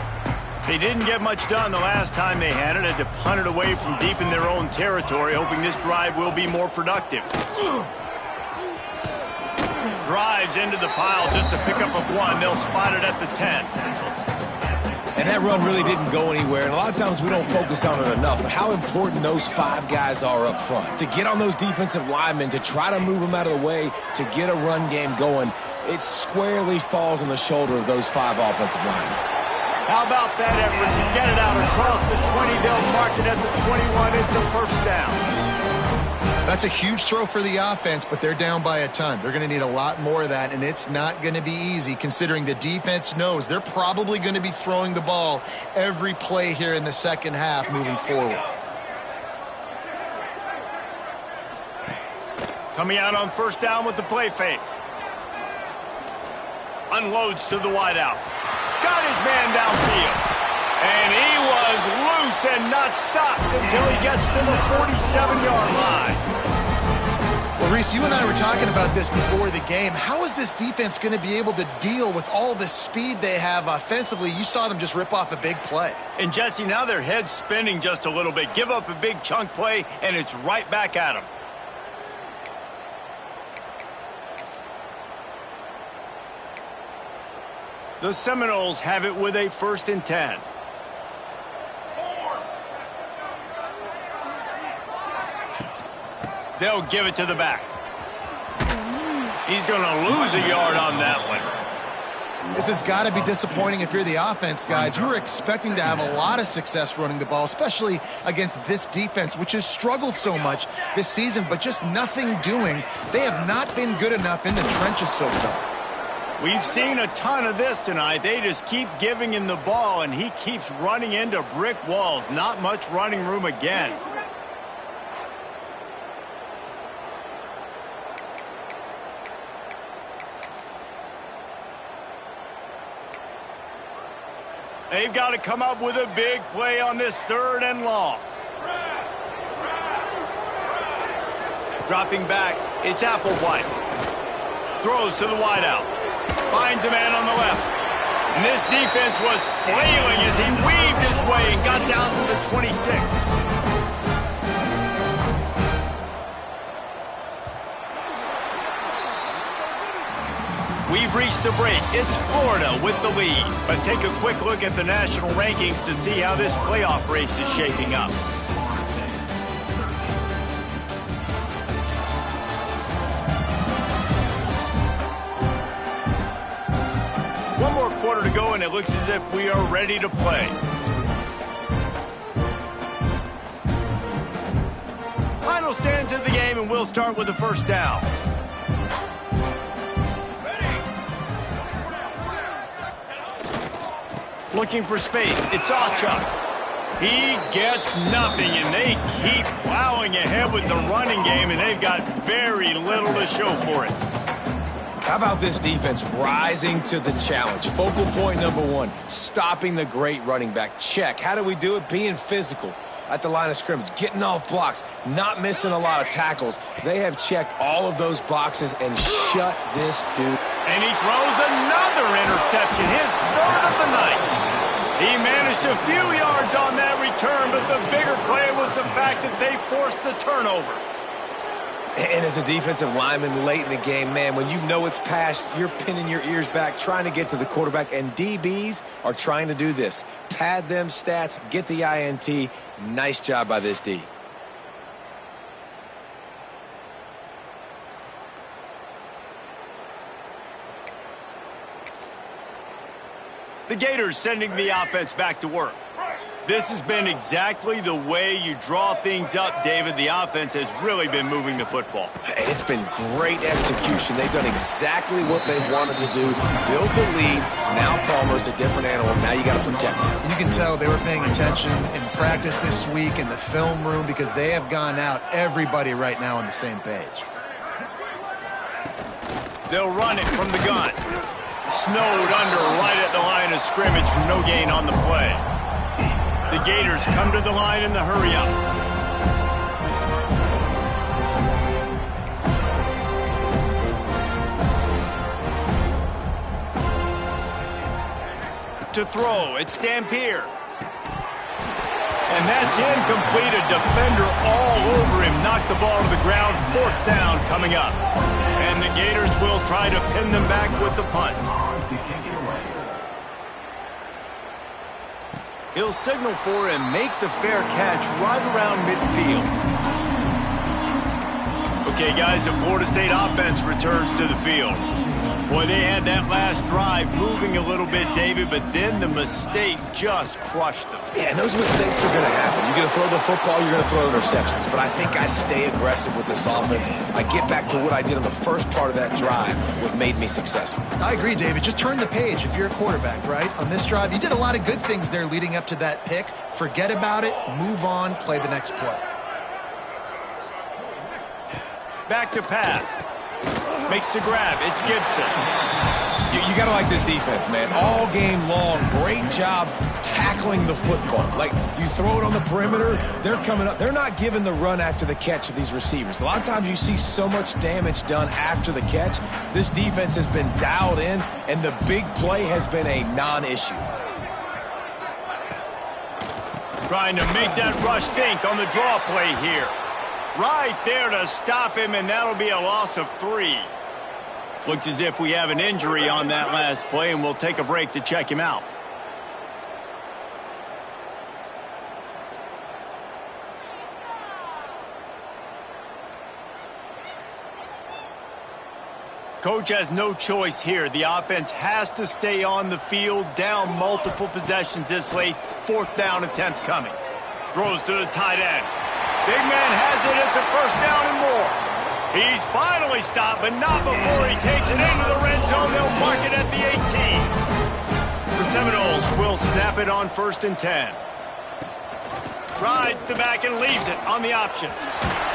They didn't get much done the last time they had it. Had to punt it away from deep in their own territory, hoping this drive will be more productive. Drives into the pile just to pick up a 1. They'll spot it at the 10. And that run really didn't go anywhere, and a lot of times we don't focus on it enough, but how important those 5 guys are up front. To get on those defensive linemen, to try to move them out of the way, to get a run game going, it squarely falls on the shoulder of those 5 offensive linemen. How about that effort to get it out across the 20? They'll mark it at the 21. It's a 1st down. That's a huge throw for the offense, but they're down by a ton. They're going to need a lot more of that, and it's not going to be easy considering the defense knows they're probably going to be throwing the ball every play here in the second half moving forward. Coming out on 1st down with the play fake. Unloads to the wideout. Got his man downfield. And he was loose and not stopped until he gets to the 47-yard line. Well, Reese, you and I were talking about this before the game. How is this defense going to be able to deal with all the speed they have offensively? You saw them just rip off a big play. And, Jesse, now their head's spinning just a little bit. Give up a big chunk play, and it's right back at them. The Seminoles have it with a 1st and 10. They'll give it to the back. He's going to lose a yard on that one. This has got to be disappointing if you're the offense, guys. You were expecting to have a lot of success running the ball, especially against this defense, which has struggled so much this season, but just nothing doing. They have not been good enough in the trenches so far. We've seen a ton of this tonight. They just keep giving him the ball, and he keeps running into brick walls. Not much running room again. They've got to come up with a big play on this 3rd and long. Dropping back, it's Applewhite. Throws to the wideout. Finds a man on the left. And this defense was flailing as he weaved his way and got down to the 26. We've reached the break. It's Florida with the lead. Let's take a quick look at the national rankings to see how this playoff race is shaping up. One more quarter to go, and it looks as if we are ready to play. Final stands of the game, and we'll start with the first down. Looking for space. It's Awchuk. He gets nothing, and they keep plowing ahead with the running game, and they've got very little to show for it. How about this defense rising to the challenge? Focal point number 1, stopping the great running back. Check. How do we do it? Being physical at the line of scrimmage, getting off blocks, not missing a lot of tackles. They have checked all of those boxes and shut this dude. And he throws another interception, his 3rd of the night. He managed a few yards on that return, but the bigger play was the fact that they forced the turnover. And as a defensive lineman late in the game, man, when you know it's past, you're pinning your ears back, trying to get to the quarterback, and DBs are trying to do this. Pad them stats, get the INT. Nice job by this D. The Gators sending the offense back to work. This has been exactly the way you draw things up, David. The offense has really been moving the football. It's been great execution. They've done exactly what they've wanted to do. Build the lead. Now Palmer's a different animal. Now you got to protect him. You can tell they were paying attention in practice this week in the film room because they have gone out, everybody right now on the same page. They'll run it from the gun. Snowed under right at the line of scrimmage from no gain on the play. The Gators come to the line in the hurry-up. To throw, it's Dampier. And that's incomplete. A defender all over him. Knocked the ball to the ground. 4th down coming up. And the Gators will try to pin them back with the punt. He'll signal for and make the fair catch right around midfield. Okay, guys, the Florida State offense returns to the field. Boy, they had that last drive moving a little bit, David, but then the mistake just crushed them. Yeah, and those mistakes are going to happen. You're going to throw the football, you're going to throw interceptions. But I think I stay aggressive with this offense. I get back to what I did in the first part of that drive, what made me successful. I agree, David. Just turn the page if you're a quarterback, right? On this drive, you did a lot of good things there leading up to that pick. Forget about it, move on, play the next play. Back to pass. Makes the grab. It's Gibson. You got to like this defense, man. All game long, great job tackling the football. Like, you throw it on the perimeter, they're coming up. They're not giving the run after the catch to these receivers. A lot of times you see so much damage done after the catch. This defense has been dialed in, and the big play has been a non-issue. Trying to make that rush think on the draw play here. Right there to stop him, and that'll be a loss of 3. Looks as if we have an injury on that last play, and we'll take a break to check him out. Coach has no choice here. The offense has to stay on the field, down multiple possessions this late. 4th down attempt coming. Throws to the tight end. Big man has it. It's a 1st down and more. He's finally stopped, but not before he takes it into the red zone. They'll mark it at the 18. The Seminoles will snap it on 1st and 10. Rides the back and leaves it on the option.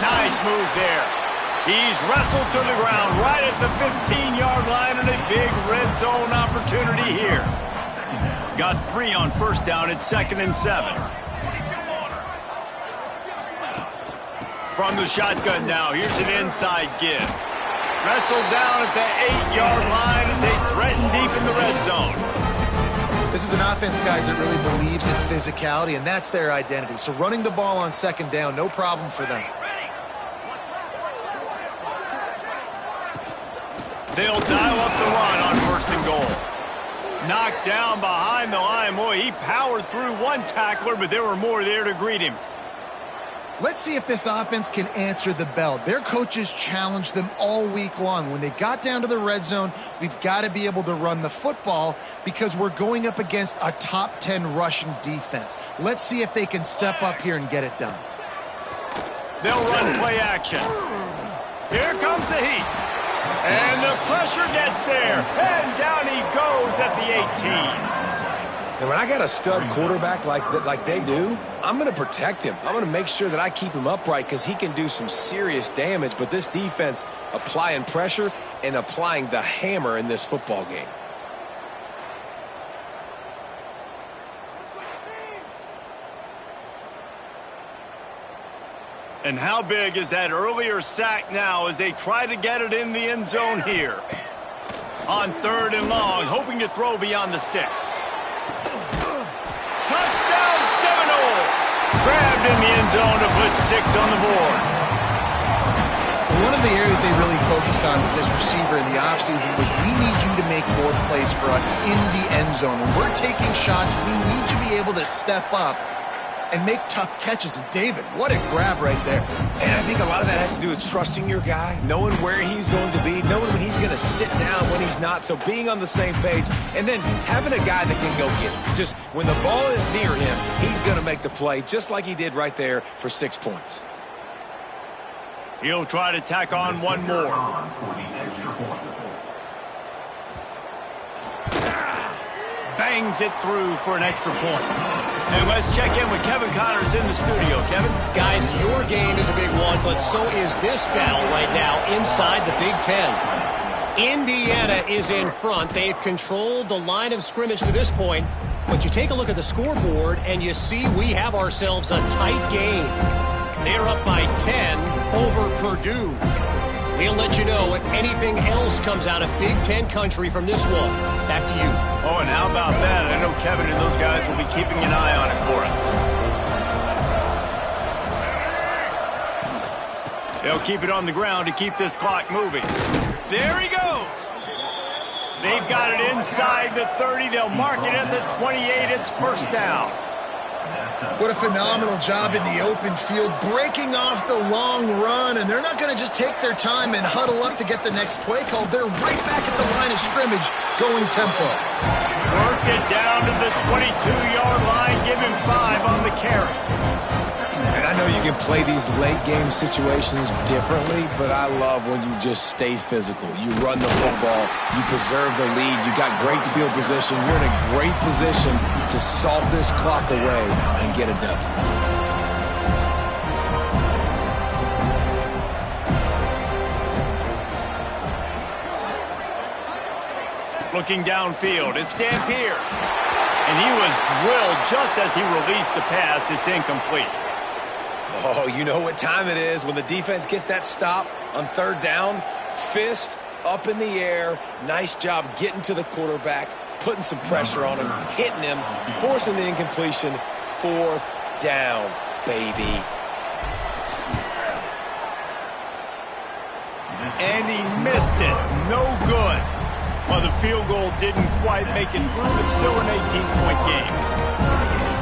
Nice move there. He's wrestled to the ground right at the 15-yard line, and a big red zone opportunity here. Got 3 on first down at 2nd and 7. From the shotgun now, here's an inside give. Wrestled down at the 8-yard line as they threaten deep in the red zone. This is an offense, guys, that really believes in physicality, and that's their identity. So running the ball on 2nd down, no problem for them. They'll dial up the run on 1st and goal. Knocked down behind the line. Boy, he powered through one tackler, but there were more there to greet him. Let's see if this offense can answer the bell. Their coaches challenged them all week long. When they got down to the red zone, we've got to be able to run the football because we're going up against a top 10 Russian defense. Let's see if they can step up here and get it done. They'll run play action. Here comes the heat. And the pressure gets there. And down he goes at the 18. And when I got a stud quarterback like they do, I'm going to protect him. I'm going to make sure that I keep him upright because he can do some serious damage. But this defense applying pressure and applying the hammer in this football game. And how big is that earlier sack now as they try to get it in the end zone here? On 3rd and long, hoping to throw beyond the sticks. Touchdown Seminoles! Grabbed in the end zone to put 6 on the board. One of the areas they really focused on with this receiver in the offseason was we need you to make more plays for us in the end zone. When we're taking shots, we need you to be able to step up and make tough catches. And David, what a grab right there. And I think a lot of that has to do with trusting your guy, knowing where he's going to be, knowing when he's going to sit down, when he's not. So being on the same page, and then having a guy that can go get him. Just when the ball is near him, he's going to make the play, just like he did right there for 6 points. He'll try to tack on one more. Bangs it through for an extra point. And let's check in with Kevin Connors in the studio. Kevin? Guys, your game is a big one, but so is this battle right now inside the Big Ten. Indiana is in front. They've controlled the line of scrimmage to this point. But you take a look at the scoreboard, and you see we have ourselves a tight game. They're up by 10 over Purdue. We'll let you know if anything else comes out of Big Ten country from this one. Back to you. Oh, and how about that? I know Kevin and those guys will be keeping an eye on it for us. They'll keep it on the ground to keep this clock moving. There he goes. They've got it inside the 30. They'll mark it at the 28. It's 1st down. What a phenomenal job in the open field, breaking off the long run, and they're not going to just take their time and huddle up to get the next play called. They're right back at the line of scrimmage, going tempo. Worked it down to the 22-yard line, give him 5 on the carry. And I know you can play these late-game situations differently, but I love when you just stay physical. You run the football, you preserve the lead, you got great field position, you're in a great position to solve this clock away and get a W. Looking downfield, it's Dampier. And he was drilled just as he released the pass. It's incomplete. Oh, you know what time it is when the defense gets that stop on 3rd down. Fist up in the air. Nice job getting to the quarterback, putting some pressure on him, hitting him, forcing the incompletion. 4th down, baby. And he missed it. No good. Well, the field goal didn't quite make it through. It's still an 18-point game.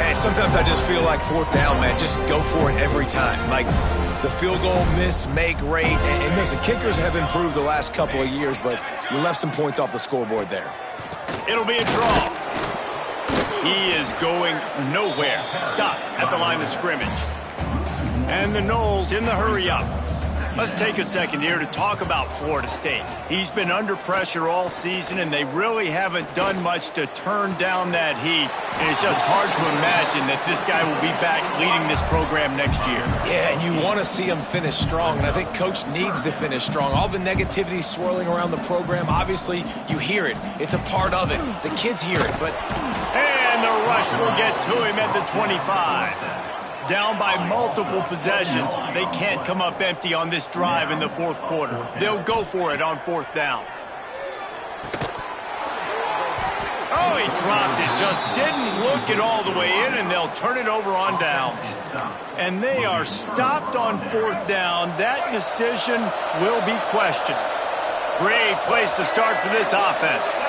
And sometimes I just feel like 4th down, man. Just go for it every time. Like the field goal miss-make rate. And listen, kickers have improved the last couple of years, but you left some points off the scoreboard there. It'll be a draw. He is going nowhere. Stop at the line of scrimmage. And the Noles in the hurry-up. Let's take a second here to talk about Florida State. He's been under pressure all season, and they really haven't done much to turn down that heat. And it's just hard to imagine that this guy will be back leading this program next year. Yeah, and you want to see him finish strong, and I think Coach needs to finish strong. All the negativity swirling around the program, obviously, you hear it. It's a part of it. The kids hear it, but... And rush will get to him at the 25. Down by multiple possessions, they can't come up empty on this drive in the fourth quarter. They'll go for it on fourth down. Oh, he dropped it. Just didn't look it all the way in, and they'll turn it over on downs. And they are stopped on fourth down. That decision will be questioned. Great place to start for this offense.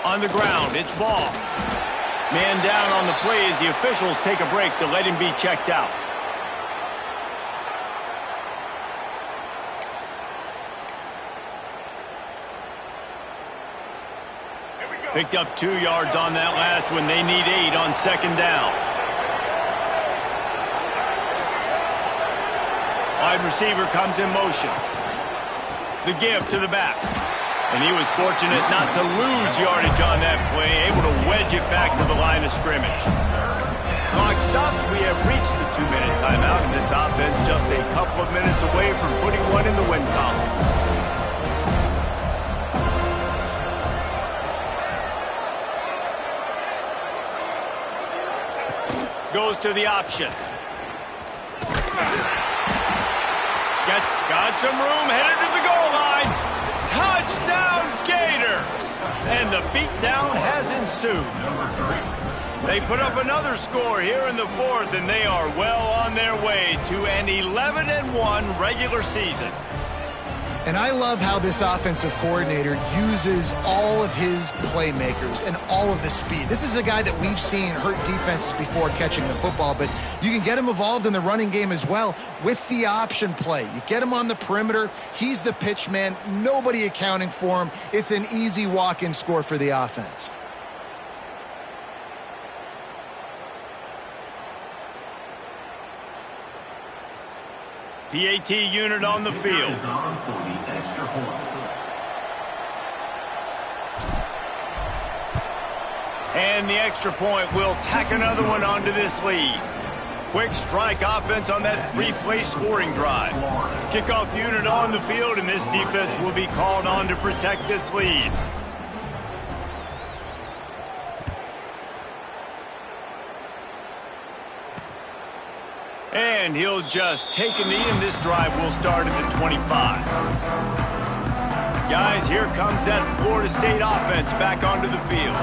On the ground, it's ball. Man down on the play as the officials take a break to let him be checked out. Picked up 2 yards on that last one. They need 8 on second down. Wide receiver comes in motion. The give to the back. And he was fortunate not to lose yardage on that play, able to wedge it back to the line of scrimmage. Clock stops. We have reached the 2-minute timeout, and this offense just a couple of minutes away from putting one in the win column. Goes to the option. Got some room, headed to the goal line. Touchdown, Gators! And the beatdown has ensued. They put up another score here in the fourth, and they are well on their way to an 11-1 regular season. And I love how this offensive coordinator uses all of his playmakers and all of the speed. This is a guy that we've seen hurt defenses before catching the football, but you can get him involved in the running game as well with the option play. You get him on the perimeter. He's the pitch man. Nobody accounting for him. It's an easy walk-in score for the offense. PAT unit on the field. And the extra point will tack another one onto this lead. Quick strike offense on that 3-play scoring drive. Kickoff unit on the field, and this defense will be called on to protect this lead. And he'll just take a knee, and this drive will start at the 25. Guys, here comes that Florida State offense back onto the field.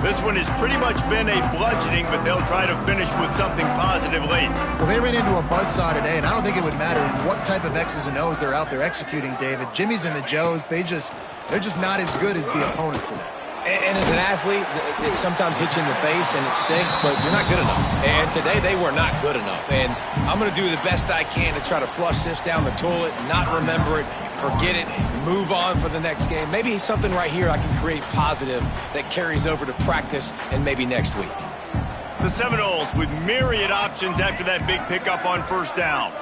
This one has pretty much been a bludgeoning, but they'll try to finish with something positive late. Well, they ran into a buzzsaw today, and I don't think it would matter what type of X's and O's they're out there executing, David. Jimmy's and the Joes, they're just not as good as the opponent today. And as an athlete, it sometimes hits you in the face and it stinks, but you're not good enough. And today they were not good enough. And I'm going to do the best I can to try to flush this down the toilet, not remember it, forget it, move on for the next game. Maybe something right here I can create positive that carries over to practice and maybe next week. The Seminoles with myriad options after that big pickup on first down.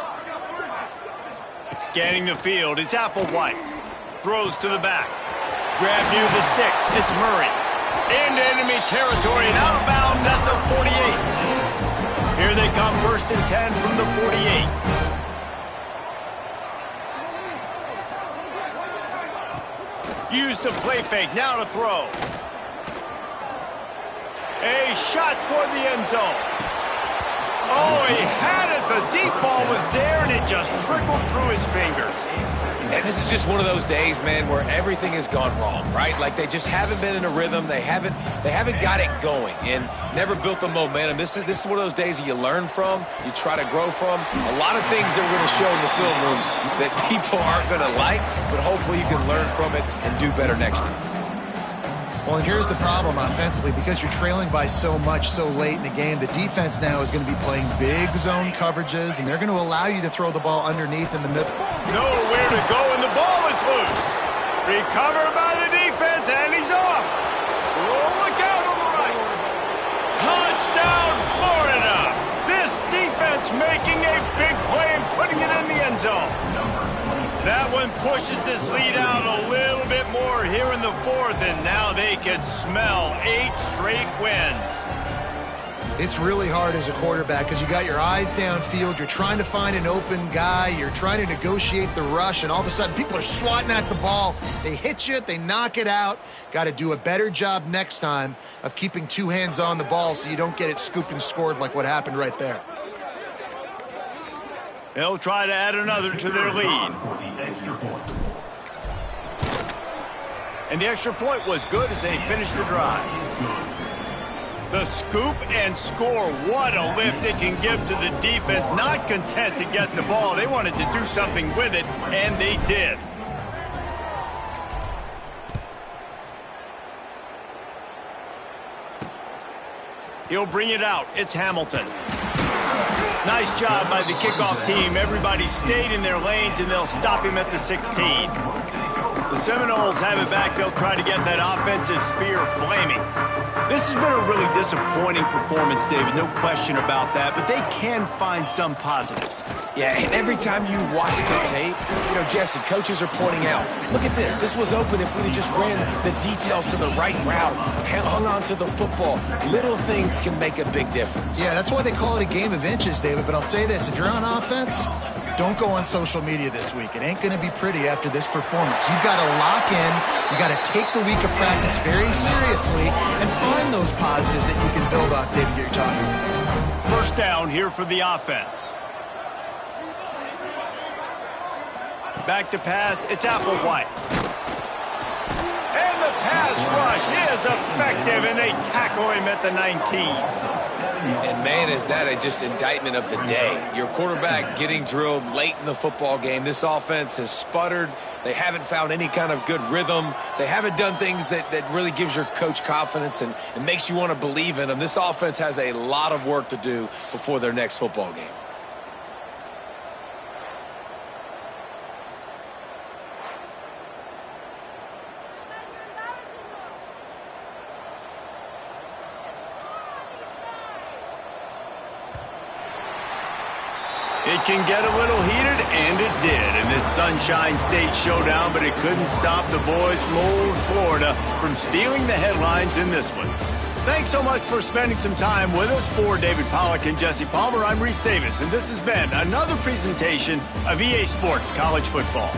Scanning the field, it's Applewhite. Throws to the back. Grab near the sticks. It's Murray. Into enemy territory and out of bounds at the 48. Here they come, 1st and 10 from the 48. Use the play fake. Now to throw. A shot toward the end zone. Oh, he had it. The deep ball was there, and it just trickled through his fingers. And this is just one of those days, man, where everything has gone wrong, right? Like they just haven't been in a rhythm. They haven't got it going and never built the momentum. This is one of those days that you learn from, you try to grow from. A lot of things that we're going to show in the film room that people aren't going to like, but hopefully you can learn from it and do better next time. Well, and here's the problem offensively. Because you're trailing by so much so late in the game, the defense now is going to be playing big zone coverages, and they're going to allow you to throw the ball underneath in the middle. Nowhere to go, and the ball is loose. Recovered by the defense, and he's off. Oh, look out on the right. Touchdown, Florida. This defense making a big play and putting it in the end zone. That one pushes this lead out a little bit more here in the fourth, and now they can smell 8 straight wins. It's really hard as a quarterback because you got your eyes downfield. You're trying to find an open guy. You're trying to negotiate the rush, and all of a sudden people are swatting at the ball. They hit you. They knock it out. Got to do a better job next time of keeping two hands on the ball so you don't get it scooped and scored like what happened right there. They'll try to add another to their lead. And the extra point was good as they finished the drive. The scoop and score, what a lift it can give to the defense. Not content to get the ball. They wanted to do something with it, and they did. He'll bring it out. It's Hamilton. Nice job by the kickoff team. Everybody stayed in their lanes, and they'll stop him at the 16. The Seminoles have it back. They'll try to get that offensive spear flaming. This has been a really disappointing performance, David. No question about that, but they can find some positives. Yeah, and every time you watch the tape, Jesse, coaches are pointing out, look at this. This was open if we'd have just ran the details to the right route, hung on to the football. Little things can make a big difference. Yeah, that's why they call it a game of inches, David. But I'll say this, if you're on offense, don't go on social media this week. It ain't going to be pretty after this performance. You've got to lock in. You got to take the week of practice very seriously and find those positives that you can build off, David, you're talking about. First down here for the offense. Back to pass. It's Applewhite. And the pass rush is effective, and they tackle him at the 19. And, man, is that just indictment of the day. Your quarterback getting drilled late in the football game. This offense has sputtered. They haven't found any kind of good rhythm. They haven't done things that really gives your coach confidence and makes you want to believe in them. This offense has a lot of work to do before their next football game. It can get a little heated, and it did in this Sunshine State showdown, but it couldn't stop the boys from old Florida from stealing the headlines in this one. Thanks so much for spending some time with us. For David Pollack and Jesse Palmer, I'm Reese Davis, and this has been another presentation of EA Sports College Football.